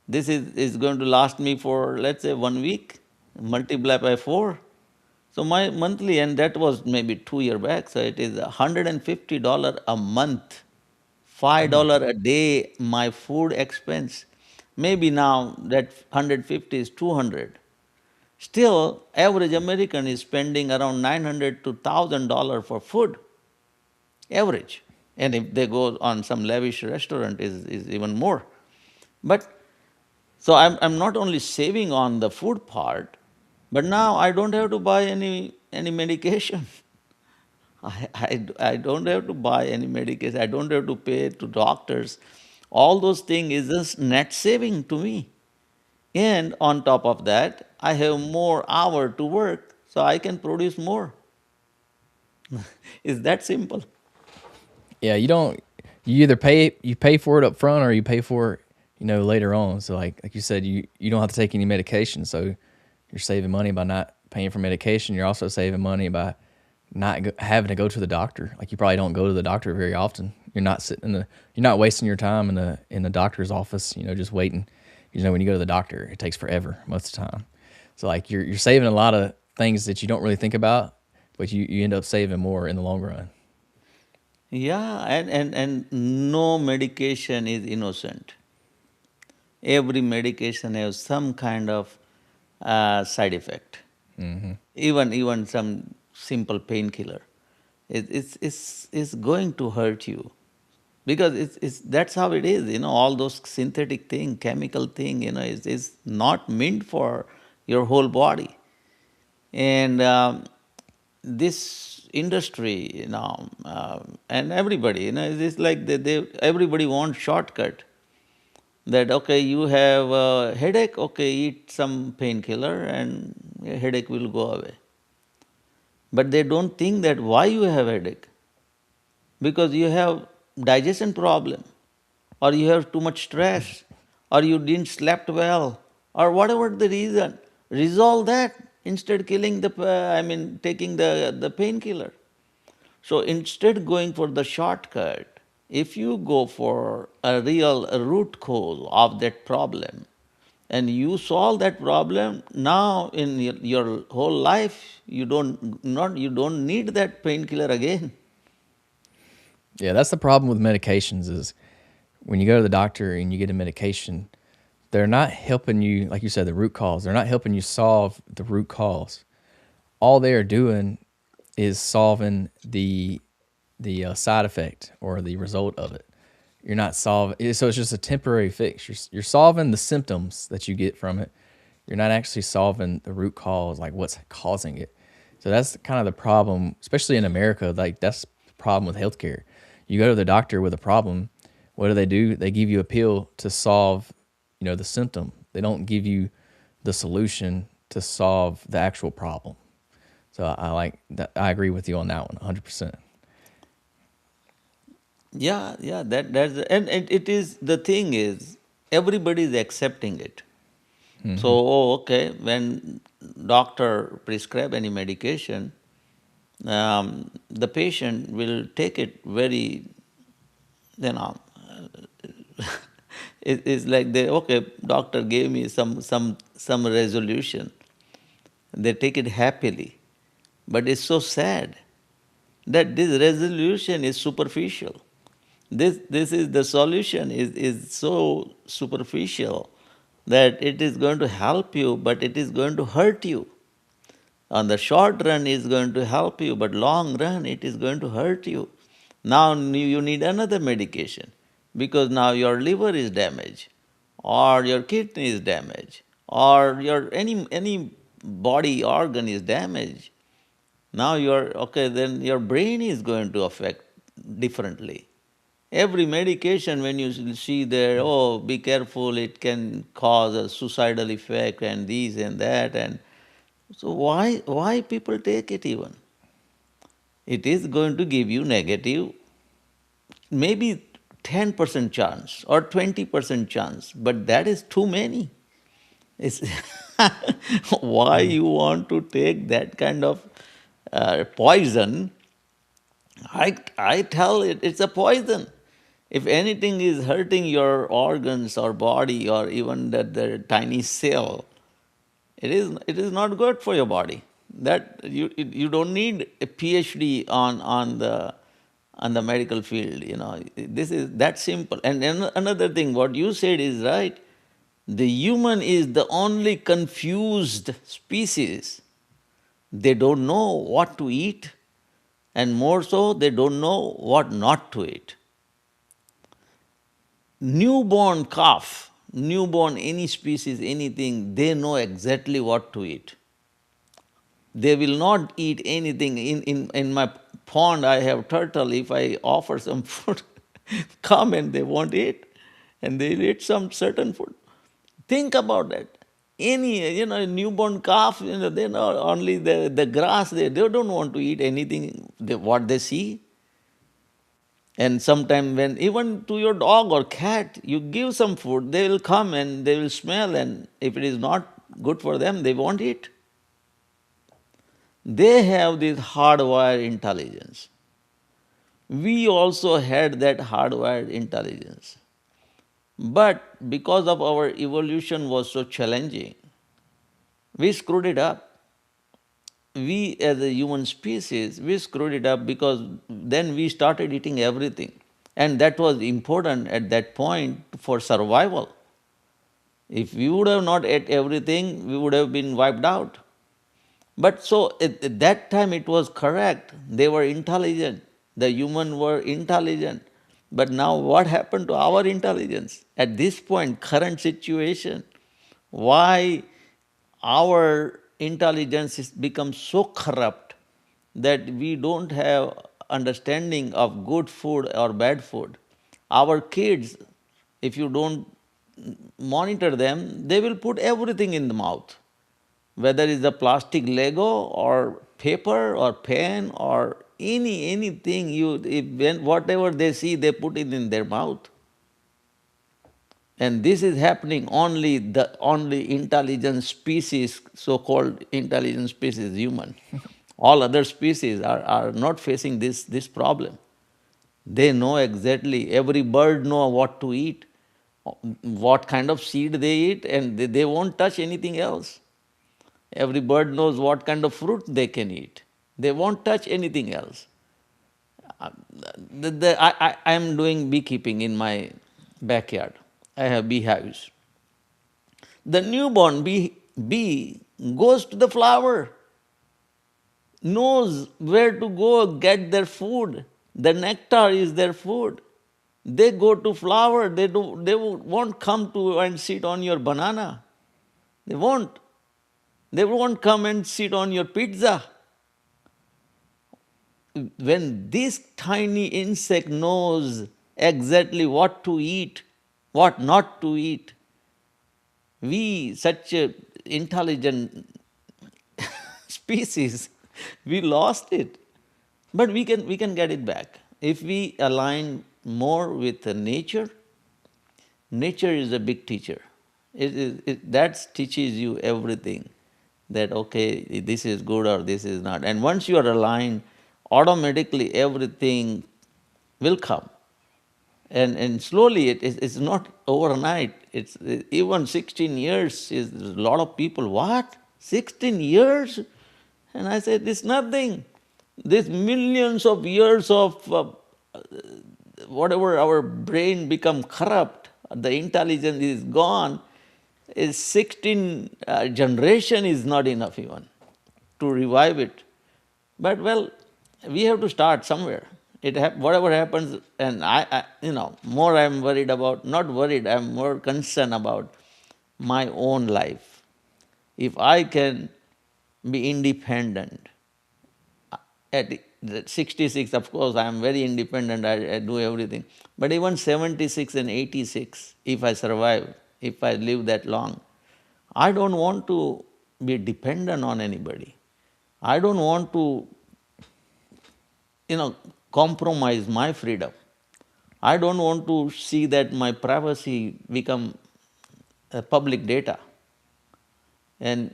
This is going to last me for, let's say, 1 week. Multiply by 4. So my monthly, and that was maybe 2 year back, so it is $150 a month, Dang. $5 a day, my food expense. Maybe now that 150 is 200. Still, average American is spending around 900 to $1,000 for food, average. And if they go on some lavish restaurant, is even more. But so I'm not only saving on the food part, but now I don't have to buy any medication. I don't have to buy any medication. I don't have to pay to doctors. All those things is just net saving to me. And on top of that, I have more hour to work, so I can produce more. It's that simple. Yeah, you don't. You either pay for it up front or you pay for it, later on. So like you said, you don't have to take any medication. So you're saving money by not paying for medication. You're also saving money by not having to go to the doctor. Like you probably don't go to the doctor very often. You're not sitting you're not wasting your time in the doctor's office. Just waiting. When you go to the doctor, it takes forever most of the time. So like you're saving a lot of things that you don't really think about, but you end up saving more in the long run. Yeah, and no medication is innocent. Every medication has some kind of side effect. Even some simple painkiller, it's going to hurt you because it's that's how it is. All those synthetic thing, chemical thing, is not meant for your whole body. And this industry, and everybody, it's like everybody wants shortcut. That okay, you have a headache, okay, eat some painkiller and your headache will go away. But they don't think that why you have headache. Because you have digestion problem, or you have too much stress, or you didn't slept well, or whatever the reason. Resolve that instead killing taking the painkiller. So instead going for the shortcut, if you go for a real root cause of that problem and you solve that problem, now in your whole life you don't need that painkiller again. Yeah, that's the problem with medications is when you go to the doctor and you get a medication, they're not helping you, like you said, the root cause. They're not helping you solve the root cause. All they are doing is solving the side effect or the result of it. You're not solving, so it's just a temporary fix. You're solving the symptoms that you get from it. You're not actually solving the root cause, like what's causing it. So that's kind of the problem, especially in America. Like that's the problem with healthcare. You go to the doctor with a problem. What do? They give you a pill to solve, the symptom. They don't give you the solution to solve the actual problem. So I like that. I agree with you on that one, 100%. Yeah, and it is the thing is everybody is accepting it. So, oh, okay, when doctor prescribe any medication, the patient will take it very, you know, it's like okay, doctor gave me some resolution. They take it happily, but it's so sad that this resolution is superficial. This is the solution is so superficial that it is going to help you, but it is going to hurt you. On the short run, it's going to help you, but long run, it is going to hurt you. Now you need another medication because now your liver is damaged, or your kidney is damaged, or your any body organ is damaged. Now then your brain is going to affect differently. Every medication, when you see there, oh, be careful, it can cause a suicidal effect and this and that, and so why people take it even? It is going to give you negative, maybe 10% chance or 20% chance, but that is too many. It's why you want to take that kind of poison? I tell it, it's a poison. If anything is hurting your organs or body or even the tiny cell, it is not good for your body. That you don't need a PhD on the medical field. This is that simple. And another thing, what you said is right. The human is the only confused species. They don't know what to eat, and more so, they don't know what not to eat. Newborn calf, newborn any species, anything, they know exactly what to eat. They will not eat anything. In my pond, I have turtle. If I offer some food, come and they won't eat, and they'll eat some certain food. Think about that. Any, newborn calf, they know only the grass. They don't want to eat anything, what they see. And sometimes when even to your dog or cat, you give some food, they will come and they will smell, and if it is not good for them, they won't eat. They have this hardwired intelligence. We also had that hardwired intelligence. But because of our evolution was so challenging, we screwed it up. We as a human species, we screwed it up because then we started eating everything. And that was important at that point for survival. If we would have not ate everything, we would have been wiped out. But so at that time it was correct. They were intelligent. The human were intelligent. But now what happened to our intelligence? At this point, current situation, why our intelligence has become so corrupt that we don't have understanding of good food or bad food. Our kids, if you don't monitor them, they will put everything in the mouth, whether it's a plastic Lego or paper or pen or anything. Whatever they see, they put it in their mouth. And this is happening only intelligent species, so-called intelligent species, human. All other species are not facing this problem. They know exactly, every bird know what to eat, what kind of seed they eat, and they won't touch anything else. Every bird knows what kind of fruit they can eat. They won't touch anything else. I am doing beekeeping in my backyard. I have beehives. The newborn bee goes to the flower, knows where to go get their food. The nectar is their food. They go to flower. They won't come to and sit on your banana. They won't. They won't come and sit on your pizza. When this tiny insect knows exactly what to eat, what not to eat, we, such a intelligent species, we lost it. But we can get it back. If we align more with nature, nature is a big teacher. That teaches you everything. That okay, this is good or this is not. And once you are aligned, automatically everything will come. And slowly it's not overnight. It's even 16 years is a lot of people. What? 16 years? And I said, it's nothing. These millions of years of whatever our brain become corrupt, the intelligence is gone, is 16 generation is not enough even to revive it. But well, we have to start somewhere. Whatever happens, and more I'm worried about, not worried, I'm more concerned about my own life. If I can be independent, at 66, of course, I am very independent, I do everything. But even 76 and 86, if I survive, if I live that long, I don't want to be dependent on anybody. I don't want to, compromise my freedom. I don't want to see that my privacy become public data. And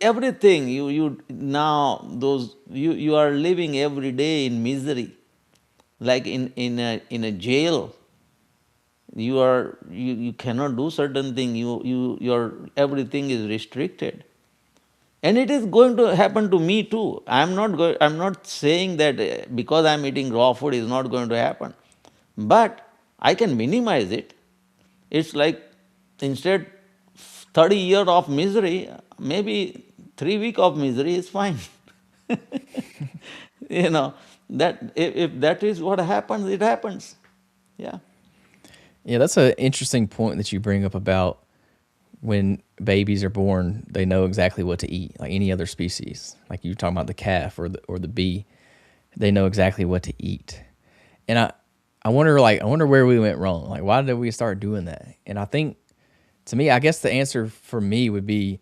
everything you now those you are living every day in misery, like in a jail. You cannot do certain thing. Your everything is restricted. And it is going to happen to me too. I'm not saying that because I'm eating raw food is not going to happen, but I can minimize it. It's like, instead 30 years of misery, maybe 3 weeks of misery is fine. you know that if that is what happens, it happens. Yeah. Yeah, that's an interesting point that you bring up about when babies are born, they know exactly what to eat, like any other species. Like you talking about the calf or the bee, they know exactly what to eat. And I wonder where we went wrong. Like why did we start doing that? And I think to me, I guess the answer for me would be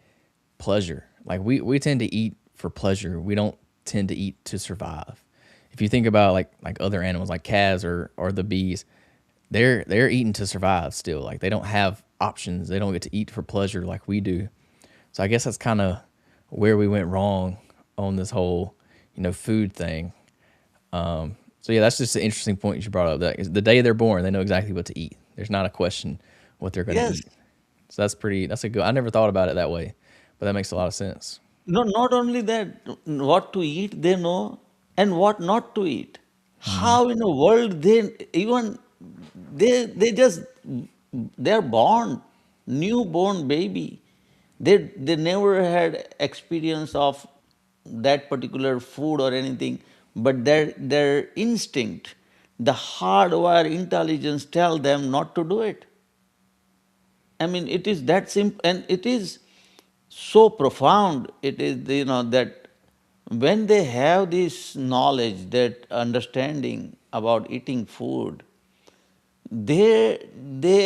pleasure. Like we tend to eat for pleasure. We don't tend to eat to survive. If you think about like other animals like calves or the bees, they're eating to survive still. Like they don't have options. They don't get to eat for pleasure like we do. So I guess that's kind of where we went wrong on this whole, food thing. So yeah, that's just an interesting point you brought up. That is the day they're born, they know exactly what to eat. There's not a question what they're going to Yes. eat. So that's a good. I never thought about it that way, but that makes a lot of sense. No, not only that, what to eat they know, and what not to eat. Hmm. How in the world they even they just they're born, newborn baby. They never had experience of that particular food or anything, but their instinct, the hardwire intelligence tell them not to do it. I mean, it is that simple, and it is so profound. It is, that when they have this knowledge, that understanding about eating food, they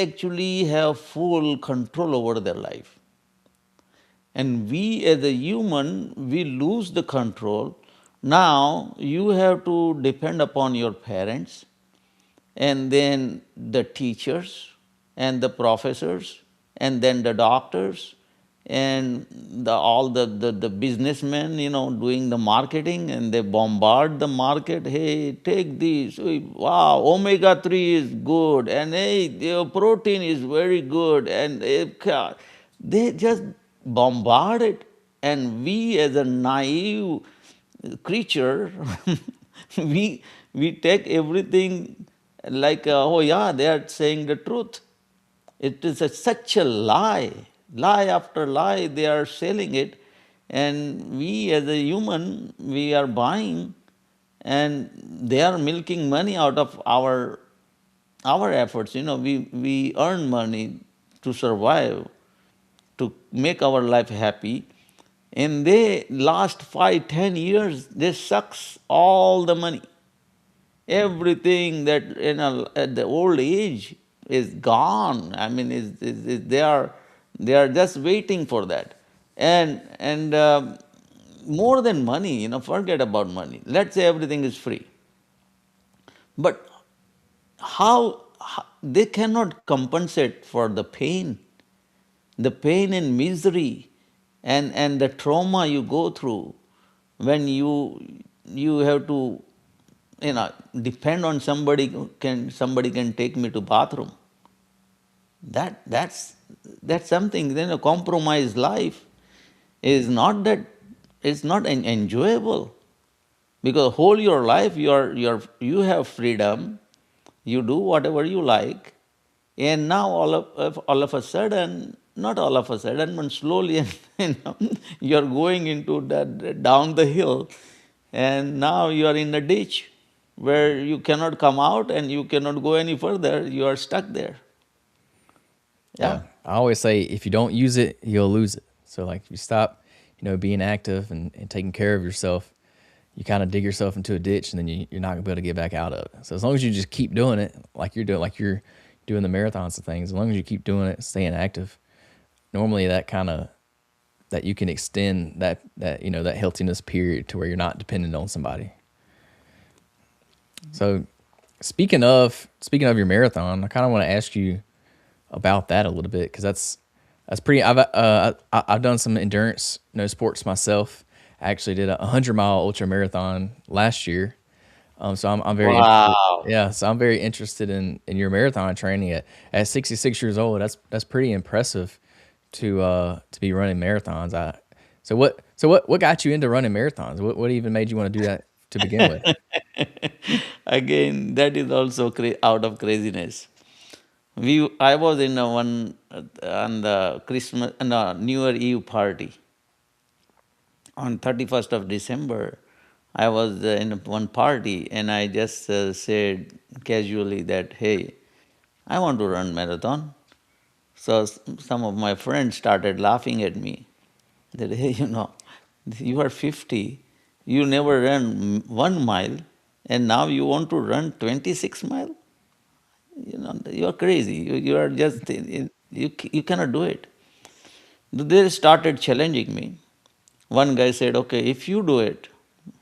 actually have full control over their life. And we as a human, we lose the control. Now you have to depend upon your parents, and then the teachers and the professors, and then the doctors, and all the businessmen, doing the marketing, and they bombard the market. Hey, take this. Hey, wow, omega 3 is good, and hey, the protein is very good, and they just bombard it. And we as a naive creature, we we take everything like, oh yeah, they are saying the truth. It is such a lie, lie after lie. They are selling it, and we as a human, we are buying, and they are milking money out of our efforts. We earn money to survive, to make our life happy. And they last 5, 10 years, they sucks all the money. Everything that at the old age is gone. I mean, they are just waiting for that. And more than money, forget about money. Let's say everything is free. But how they cannot compensate for the pain and misery, and the trauma you go through when you have to, depend on somebody. Somebody can take me to bathroom. That's something. Then a compromised life is not that. It's not enjoyable, because whole your life you have freedom, you do whatever you like, and now all of a sudden, not all of a sudden, but slowly, you're going into that down the hill, and now you are in a ditch where you cannot come out and you cannot go any further. You are stuck there. Yeah. Yeah, I always say if you don't use it, you'll lose it. So like if you stop, being active and taking care of yourself, you kind of dig yourself into a ditch and then you're not gonna be able to get back out of it. So as long as you just keep doing it, like you're doing the marathons and things, as long as you keep doing it, staying active, normally that you can extend that healthiness period to where you're not dependent on somebody. So speaking of your marathon, I kind of want to ask you about that a little bit because that's pretty. I've done some endurance, sports myself. I actually did a 100-mile ultra marathon last year. So I'm very interested. Wow. Yeah, so I'm very interested in your marathon training at 66 years old. That's pretty impressive to be running marathons. So what got you into running marathons? What even made you want to do that to begin with? Again, that is also out of craziness. I was in a one on the Christmas, no, New Year Eve party on 31st of December. I was in one party and I just said casually that, hey, I want to run marathon. So some of my friends started laughing at me. That, hey, you are 50, you never ran 1 mile, and now you want to run 26 mile? You are crazy. You are just, you cannot do it. They started challenging me. One guy said, okay, if you do it,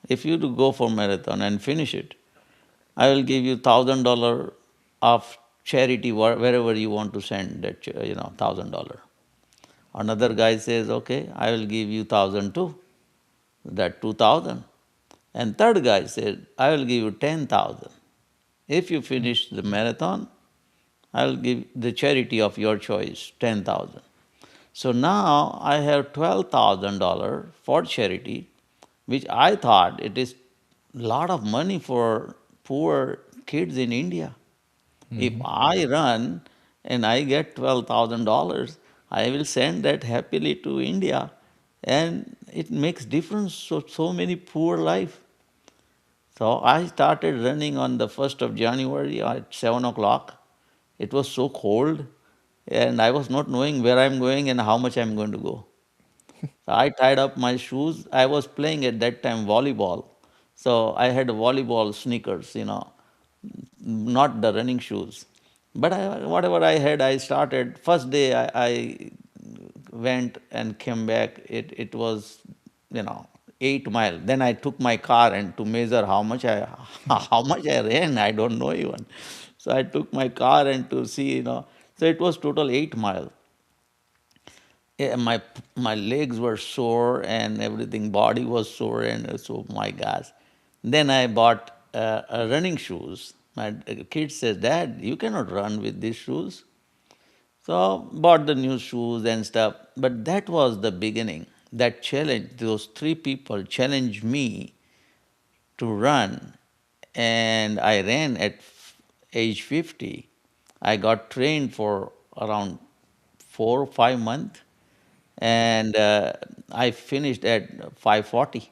if you do go for marathon and finish it, I will give you $1,000 of charity wherever you want to send that, $1,000. Another guy says, okay, I will give you 1,000 too, that 2,000. And third guy said, I will give you 10,000. If you finish the marathon, I will give the charity of your choice, 10,000. So now I have $12,000 for charity, which I thought it is a lot of money for poor kids in India. If Hmm. I run and I get $12,000, I will send that happily to India, and it makes difference so many poor life. So I started running on the 1st of January at 7 o'clock. It was so cold, and I was not knowing where I'm going and how much I'm going to go. So I tied up my shoes. I was playing at that time volleyball. So I had volleyball sneakers, not the running shoes. But whatever I had, I started. First day I went and came back. It was, 8 mile. Then I took my car and to measure how much I how much I ran. I don't know even. So I took my car and to see, So it was total 8 mile. Yeah, my legs were sore and everything, body was sore, and so my gosh. Then I bought running shoes. My kid says, Dad, you cannot run with these shoes. So bought the new shoes and stuff. But that was the beginning. That challenge, those three people challenged me to run, and I ran at age 50. I got trained for around 4 or 5 months, and I finished at 5:40,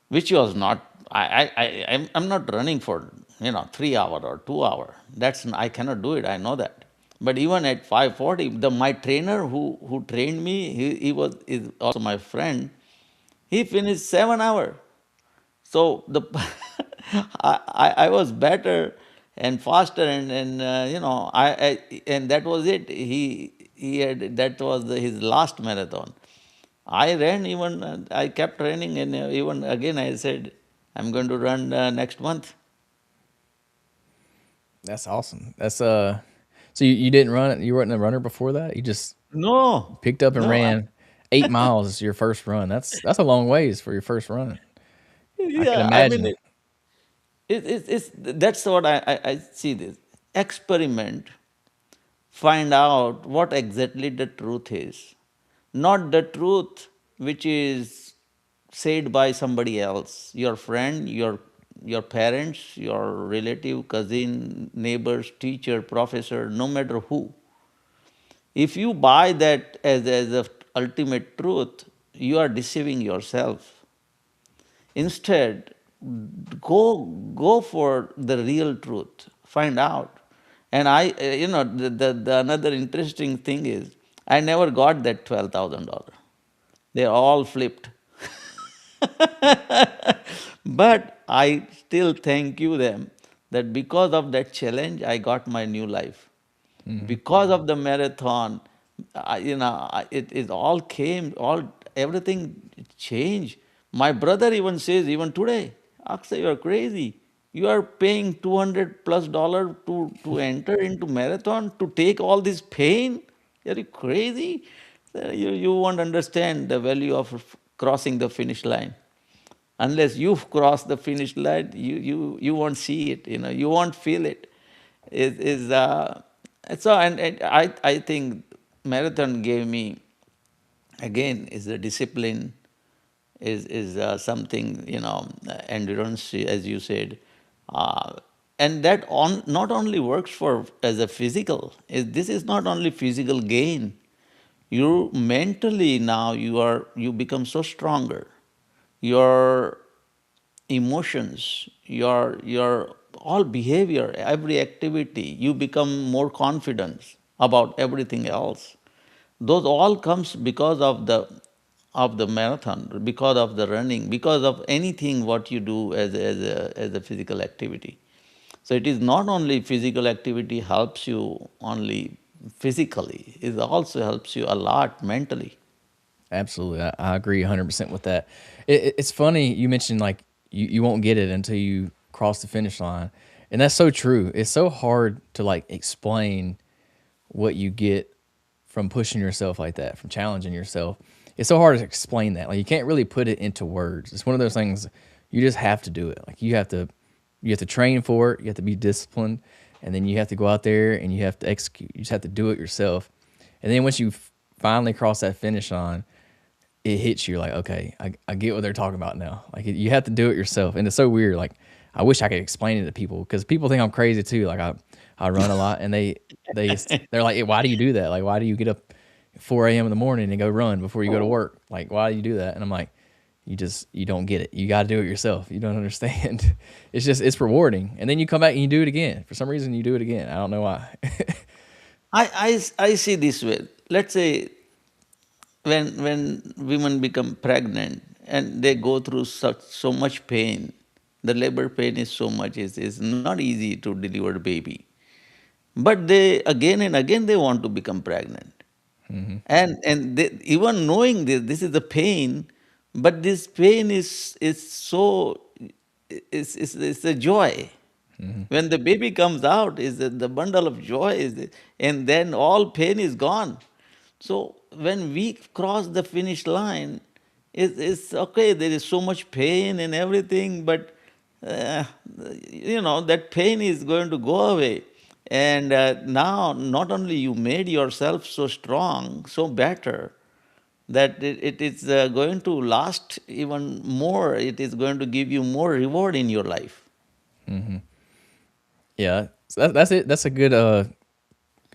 which was not. I'm not running for 3 hour or 2 hour. I cannot do it. I know that. But even at 5:40, my trainer who trained me, he is also my friend. He finished 7 hour. So I was better and faster, and and that was it. He had that was his last marathon. I ran even I kept running, and even again I said I'm going to run next month. That's awesome. So you didn't run it. You weren't a runner before that. You just No, picked up and no. ran 8 miles your first run. That's a long ways for your first run. I can Yeah, I mean imagine. it's that's what I see this experiment. Find out what exactly the truth is. Not the truth which is said by somebody else, your friend, your parents, your relative, cousin, neighbors, teacher, professor, no matter who. If you buy that as a ultimate truth, you are deceiving yourself. Instead, go for the real truth. Find out. And the another interesting thing is, I never got that $12,000. They all flipped. But I still thank you them that because of that challenge, I got my new life. Mhm. Because of the marathon, it all came, everything changed. My brother even says, even today, Akshay, you are crazy. You are paying 200 plus dollar to enter into marathon, to take all this pain. Are you crazy? You won't understand the value of crossing the finish line. Unless you've crossed the finish line, you won't see it, you won't feel it. And I think marathon gave me again is the discipline, is something, endurance, as you said, uh, and that not only works for as a physical. This is not only physical gain. You mentally now you become so stronger. Your emotions, your all behavior, every activity, you become more confident about everything else. Those all comes because of the marathon, because of the running, because of anything what you do as a physical activity. So it is not only physical activity helps you only physically, it also helps you a lot mentally. Absolutely. I agree 100% with that. It's funny you mentioned like you won't get it until you cross the finish line. And that's so true. It's so hard to like explain what you get from pushing yourself like that, from challenging yourself. It's so hard to explain that. Like you can't really put it into words. It's one of those things you just have to do it. Like you have to train for it, you have to be disciplined, and then you have to go out there and you have to execute. You just have to do it yourself. And then once you finally cross that finish line, it hits you like, okay, I get what they're talking about now. Like you have to do it yourself, and it's so weird. Like I wish I could explain it to people because people think I'm crazy too. Like I run a lot, and they're like, hey, why do you do that? Like why do you get up at 4 a.m. in the morning and go run before you go to work? Like why do you do that? And I'm like, you don't get it. You got to do it yourself. You don't understand. It's rewarding, and then you come back and you do it again. For some reason, you do it again. I don't know why. I see this way. Let's say when women become pregnant and they go through so much pain, the labor pain is so much, is not easy to deliver a baby. But they again and again they want to become pregnant. And they, even knowing this is the pain, but this pain is so is a joy. When the baby comes out, is the bundle of joy, and then all pain is gone. So when we cross the finish line, it's okay. There is so much pain and everything, but uh, that pain is going to go away. And now, not only you made yourself so strong, so better, that it is going to last even more. It is going to give you more reward in your life. Yeah, so that's it. That's a good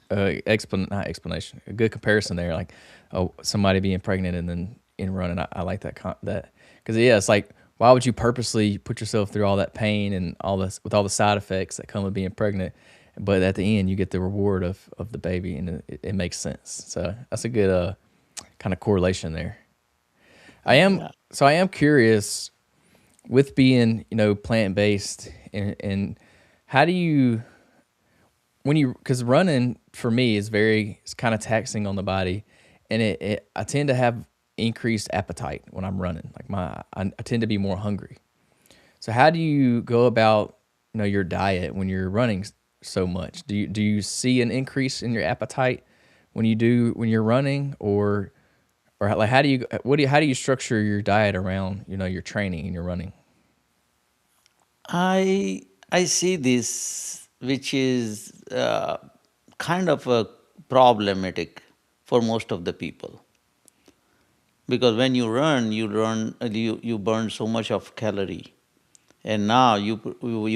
not explanation, a good comparison there. Like, oh, somebody being pregnant and then in running. I like that because yeah, it's like why would you purposely put yourself through all that pain and all this with all the side effects that come with being pregnant, but at the end you get the reward of the baby and it makes sense. So that's a good kind of correlation there. Yeah. I am curious with being plant based and how do you when you because running for me is it's kind of taxing on the body and I tend to have increased appetite when I'm running like I tend to be more hungry. So how do you go about your diet when you're running so much? Do you see an increase in your appetite when you're running or like how do you structure your diet around your training and your running? I see this, which is kind of a problematic for most of the people, because when you burn so much of calorie, and now you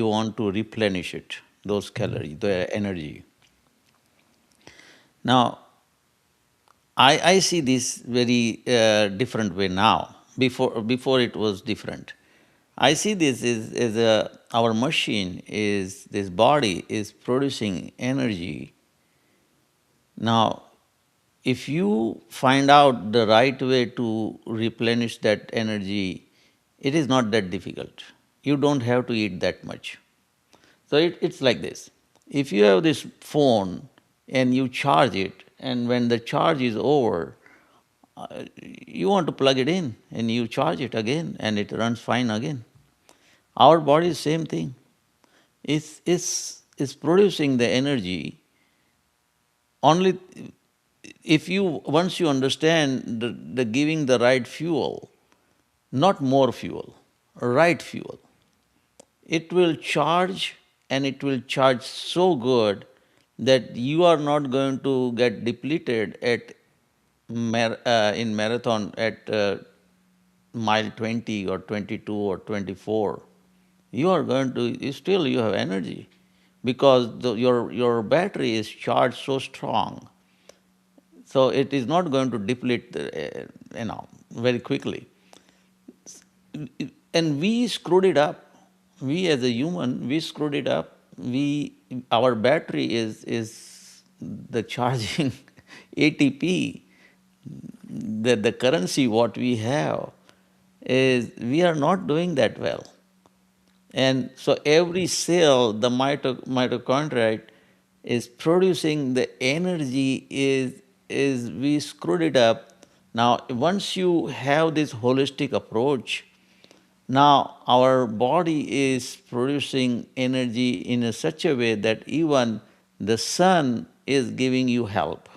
want to replenish it, those calories, the energy. Now I see this very different way now. Before it was different. I see this is our machine is this body is producing energy. Now, if you find out the right way to replenish that energy, it is not that difficult. You don't have to eat that much. So it's like this. If you have this phone and you charge it, and when the charge is over, you want to plug it in and you charge it again and it runs fine again. Our body is same thing. It's producing the energy only if you once you understand the giving the right fuel, not more fuel, right fuel. It will charge, and it will charge so good that you are not going to get depleted at in marathon at mile 20 or 22 or 24, you are going to still you have energy because your battery is charged so strong, so it is not going to deplete very quickly. And we screwed it up. We as a human, we screwed it up. We our battery is the charging ATP, the currency what we have is we are not doing that well. And so every cell, the mitochondria, is producing the energy is we screwed it up. Now once you have this holistic approach, now our body is producing energy in such a way that even the sun is giving you help.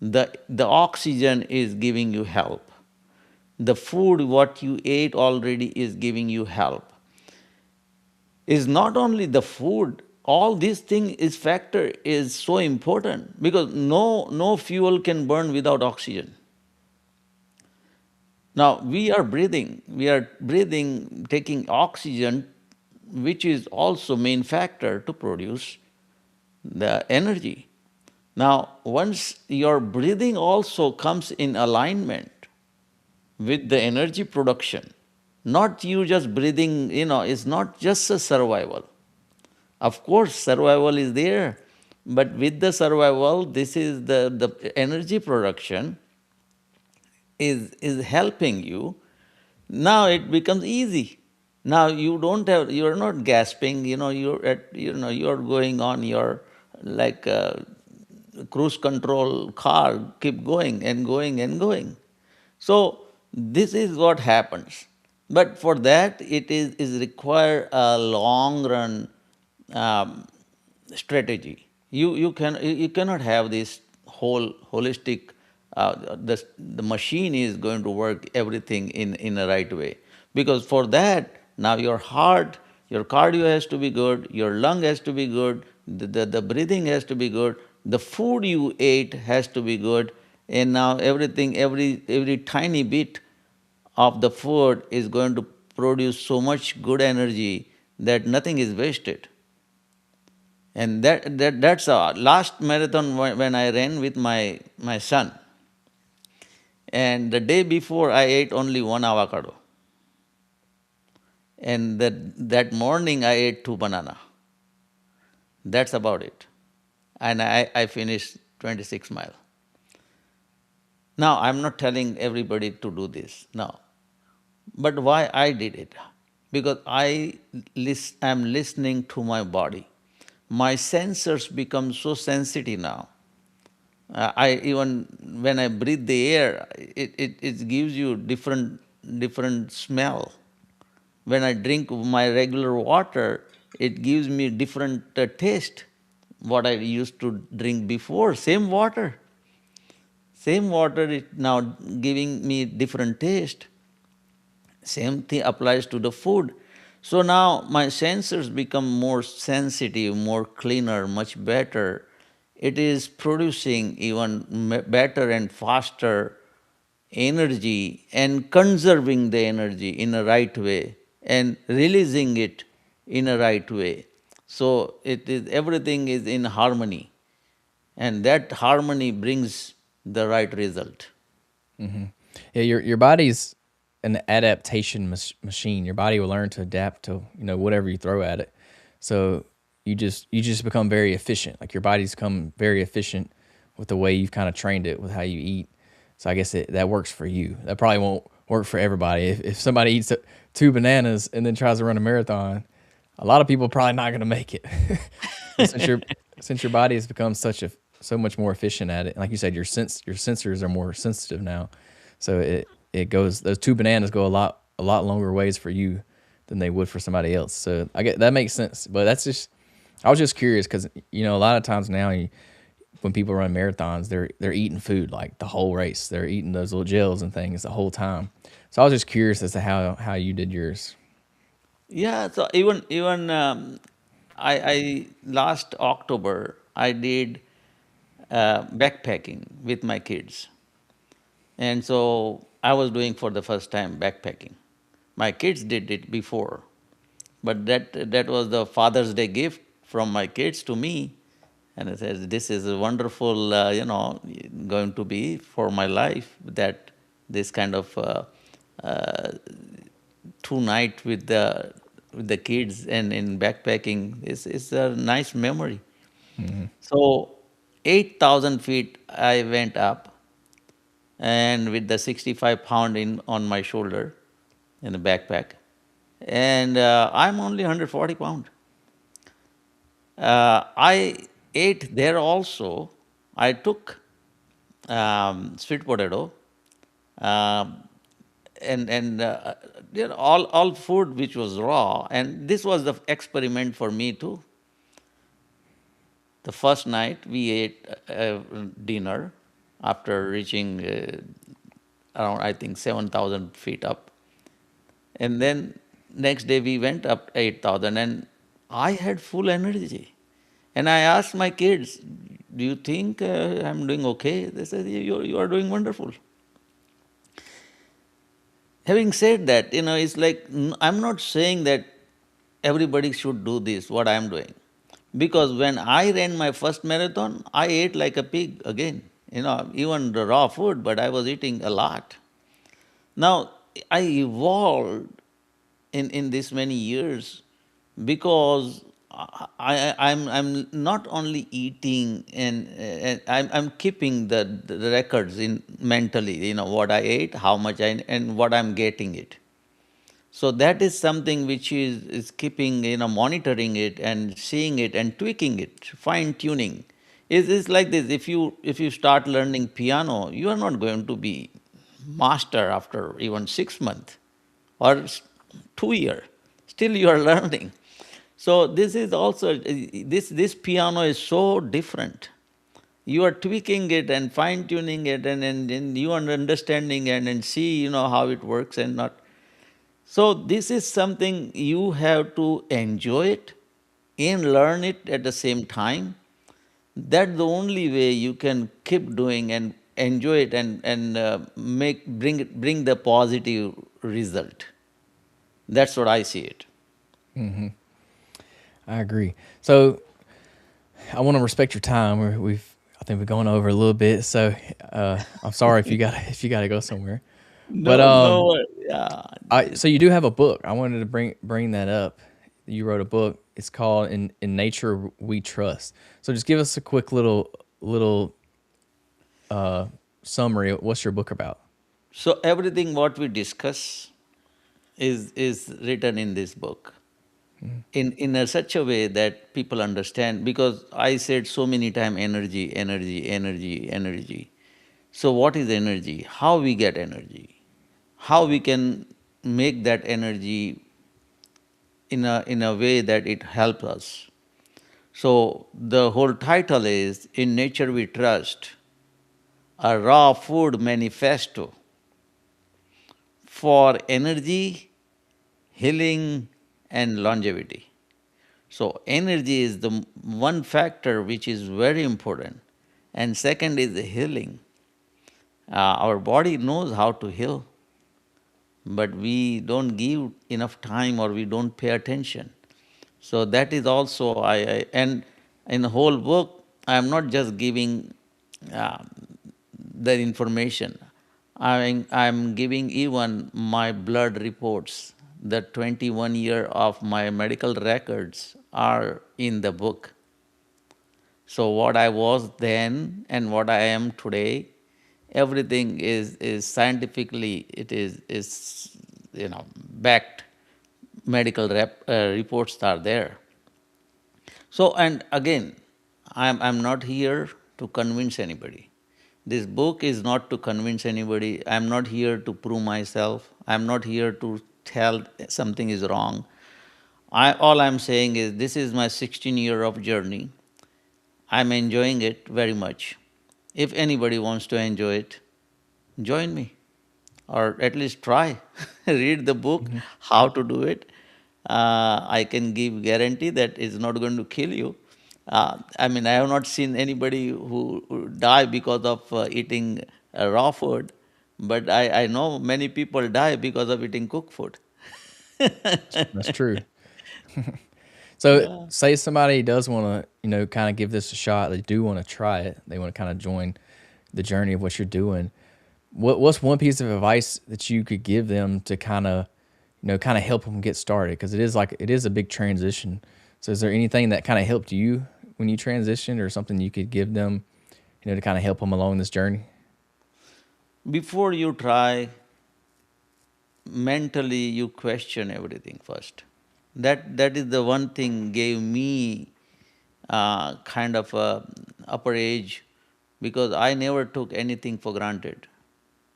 The oxygen is giving you help. The food what you ate already is giving you help. Is not only the food, all these things is factor is so important because no fuel can burn without oxygen. Now we are breathing, taking oxygen, which is also main factor to produce the energy. Now, once your breathing also comes in alignment with the energy production, not you just breathing, it's not just a survival. Of course, survival is there, but with the survival, this is the energy production is helping you. Now it becomes easy. Now you're not gasping, you're going on your like cruise control car, keep going and going and going. So this is what happens. But for that, is require a long run um, strategy. You cannot have this whole holistic. The machine is going to work everything in a right way, because for that now your heart, your cardio has to be good, your lung has to be good, the breathing has to be good, the food you ate has to be good, and now everything every tiny bit of the food is going to produce so much good energy that nothing is wasted. And that's a last marathon when I ran with my son. And the day before, I ate only one avocado. And that morning, I ate two banana. That's about it. And I finished 26 mile. Now, I'm not telling everybody to do this. No. But why I did it? Because am listening to my body. My sensors become so sensitive now. I even when I breathe the air, it gives you different smell. When I drink my regular water, it gives me different taste. What I used to drink before, same water is now giving me different taste. Same thing applies to the food. So now my sensors become more sensitive, more cleaner, much better. It is producing even better and faster energy and conserving the energy in a right way and releasing it in a right way. So it is everything is in harmony, and that harmony brings the right result. Yeah, your body's an adaptation machine. Your body will learn to adapt to whatever you throw at it. So you just become very efficient. Like your body's become very efficient with the way you've kind of trained it with how you eat. So I guess that works for you. That probably won't work for everybody. If somebody eats two bananas and then tries to run a marathon, a lot of people are probably not going to make it. But since your body has become so much more efficient at it, like you said, your sensors are more sensitive now, so it goes those two bananas go a lot longer ways for you than they would for somebody else. So I get that makes sense. But that's just I was just curious because a lot of times now when people run marathons, they're eating food like the whole race. They're eating those little gels and things the whole time. So I was just curious as to how you did yours. Yeah, so even I last October I did backpacking with my kids. And so I was doing for the first time backpacking. My kids did it before, but that was the Father's Day gift from my kids to me. And I said, this is a wonderful, going to be for my life, that this kind of uh, 2 night with the kids and in backpacking is a nice memory. Hmm. So 8,000 feet I went up, and with the 65 pound in on my shoulder in the backpack, and I'm only 140 pound. I ate there also. I took sweet potato, um, and all food which was raw, and this was the experiment for me too. The first night we ate dinner after reaching around, I think, 7,000 feet up. And then next day we went up 8,000, and I had full energy. And I asked my kids, do you think I'm doing okay? They said, you are doing wonderful. Having said that, it's like I'm not saying that everybody should do this, what I'm doing. Because when I ran my first marathon, I ate like a pig again. Even the raw food, but I was eating a lot. Now, I evolved in this many years because I'm not only eating, and I'm keeping the records in mentally, what I ate, how much and what I'm getting it. So that is something which is keeping, monitoring it and seeing it and tweaking it, fine tuning. It's like this. If you start learning piano, you are not going to be master after even 6 months or 2 years. Still you are learning. So this is also this piano is so different. You are tweaking it and fine tuning it, and you are understanding and see how it works and not. So this is something you have to enjoy it and learn it at the same time. That's the only way you can keep doing and enjoy it, and bring the positive result. That's what I see it. Hmm. I agree. So I want to respect your time. I think we're going over a little bit. So I'm sorry if you got if you got to go somewhere. But No, no, yeah. so you do have a book. I wanted to bring that up. You wrote a book. It's called "In Nature We Trust." So just give us a quick little summary. What's your book about? So everything what we discuss is written in this book in such a way that people understand, because I said so many times energy, energy, energy, energy. So what is energy? How we get energy? How we can make that energy in a way that it helps us? So the whole title is In Nature We Trust, a raw food manifesto for energy, healing, and longevity. So energy is the one factor which is very important. And second is the healing. Our body knows how to heal, but we don't give enough time or we don't pay attention. So that is also and in the whole book I am not just giving uh, the information. I'm giving even my blood reports. The 21 year of my medical records are in the book. So what I was then and what I am today, everything is scientifically it is backed. Medical reports are there. So, and again, I'm not here to convince anybody. This book is not to convince anybody. I'm not here to prove myself. I'm not here to tell something is wrong. All I'm saying is this is my 16-year of journey. I'm enjoying it very much. If anybody wants to enjoy it, join me, or at least try. Read the book, Hmm. how to do it. I can give guarantee that it's not going to kill you. I mean, I have not seen anybody who die because of eating raw food. but I know many people die because of eating cooked food. That's true. So Yeah. say somebody does want to, kind of give this a shot. They do want to try it. They want to kind of join the journey of what you're doing. What's one piece of advice that you could give them to kind of, kind of help them get started? Because it is a big transition. So is there anything that kind of helped you when you transitioned, or something you could give them, to kind of help them along this journey? Before you try, mentally you question everything first. That is the one thing gave me kind of a upper age, because I never took anything for granted.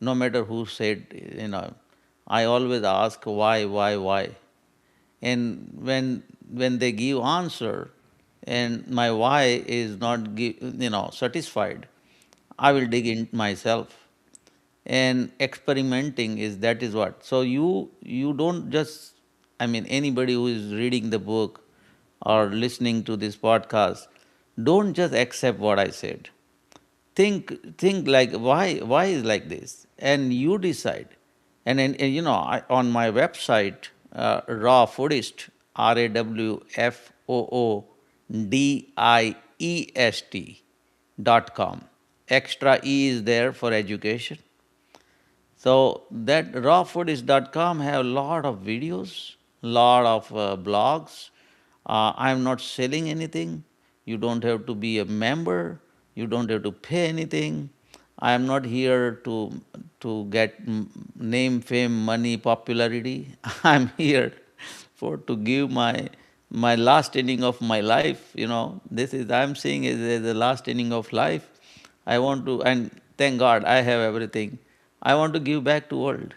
No matter who said, I always ask why. And when they give answer and my why is not satisfied, I will dig in myself. And experimenting is that is what. So you don't just, I mean, anybody who is reading the book or listening to this podcast, don't just accept what I said. Think like why is like this, and you decide. And on my website, raw foodist, RAWFOODIEST.com. Extra E is there for education. So that rawfoodist.com have a lot of videos, lot of blogs. I am not selling anything. You don't have to be a member. You don't have to pay anything. I am not here to get name, fame, money, popularity. I'm here for to give my last inning of my life. This is I'm seeing is the last inning of life. I want to, and thank God I have everything. I want to give back to world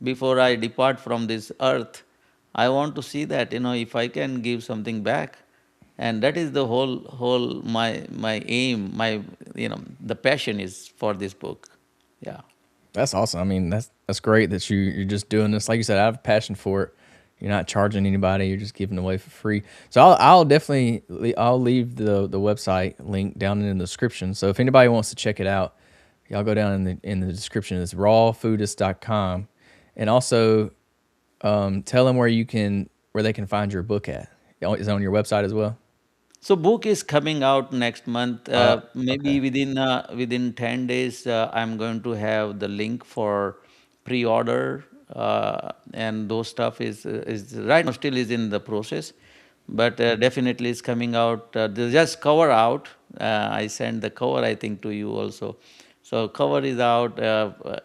before I depart from this earth. I want to see that, if I can give something back. And that is the whole my aim, the passion is for this book. Yeah. That's awesome. I mean, that's great that you're just doing this. Like you said, I have a passion for it. You're not charging anybody. You're just giving away for free. So I'll definitely I'll leave the website link down in the description. So if anybody wants to check it out, y'all go down in the description. It's rawfoodist.com, and also tell them where they can find your book at. Is it on your website as well? So book is coming out next month. Maybe Okay. within 10 days, I'm going to have the link for pre-order, and those stuff is right now still is in the process, but definitely it's coming out. There's just cover out. I sent the cover, I think, to you also. So cover is out.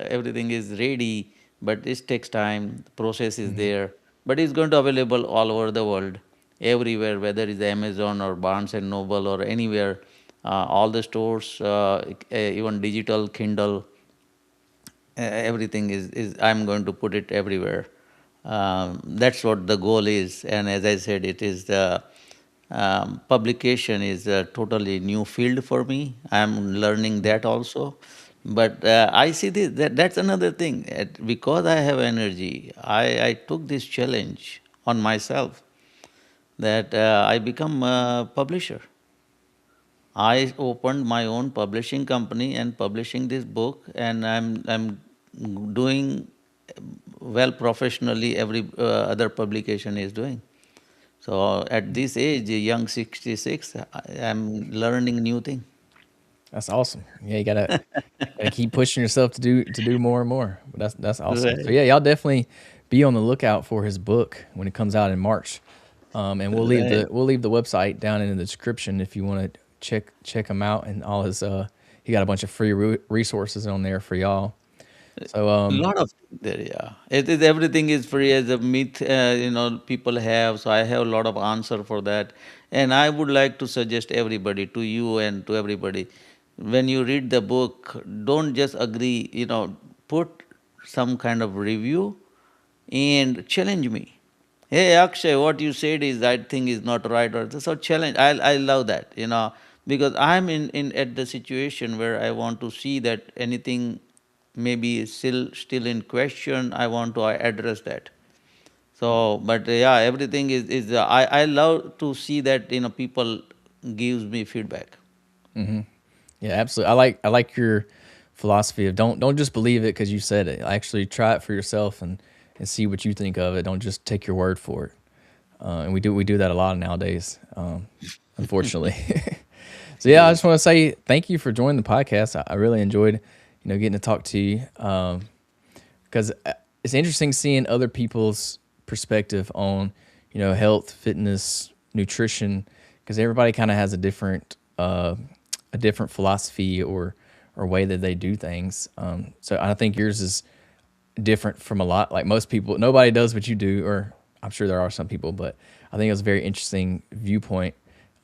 Everything is ready, but it takes time. The process is Hmm. there, but it's going to available all over the world, everywhere, whether it's Amazon or Barnes and Noble or anywhere, all the stores, even digital Kindle, everything is I'm going to put it everywhere. That's what the goal is. And as I said, it is the publication is a totally new field for me. I'm learning that also. But I see this, that's another thing. Because I have energy, I took this challenge on myself that I become a publisher. I opened my own publishing company and publishing this book, and I'm doing well professionally. Every other publication is doing. So at this age, young 66, I'm learning new thing. That's awesome. Yeah, you gotta keep pushing yourself to do more and more. But that's awesome. So Right, yeah, y'all definitely be on the lookout for his book when it comes out in March. And right. we'll leave the website down in the description if you want to check him out, and all his he got a bunch of free resources on there for y'all. So Lot of things there, yeah. It is everything is free as a myth, people have. So I have a lot of answer for that, and I would like to suggest everybody, to you and to everybody, when you read the book, don't just agree. Put some kind of review and challenge me. Hey Akshay, what you said is I think is not right, or so challenge. I love that, because I'm in at the situation where I want to see that anything maybe is still in question. I want to address that. So, but yeah, everything is I love to see that people gives me feedback. yeah, absolutely. I like your philosophy of don't just believe it because you said it. Actually, try it for yourself and see what you think of it. Don't just take your word for it. And we do that a lot nowadays, unfortunately. So yeah, I just Yes. want to say thank you for joining the podcast. I really enjoyed, getting to talk to you, because it's interesting seeing other people's perspective on, health, fitness, nutrition, because everybody kind of has a different philosophy or way that they do things. So I think yours is different from a lot. Like most people, nobody does what you do, or I'm sure there are some people, but I think it was a very interesting viewpoint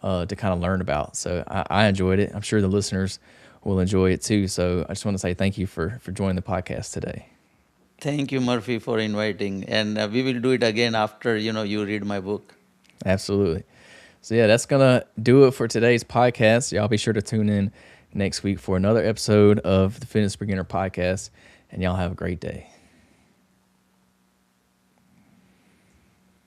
to kind of learn about. So I enjoyed it. I'm sure the listeners will enjoy it too. So I just want to say thank you for joining the podcast today. Thank you, Murphy, for inviting. And we will do it again after, you read my book. Absolutely. So yeah, that's gonna do it for today's podcast. Y'all be sure to tune in next week for another episode of the Fitness Beginner Podcast, and y'all have a great day.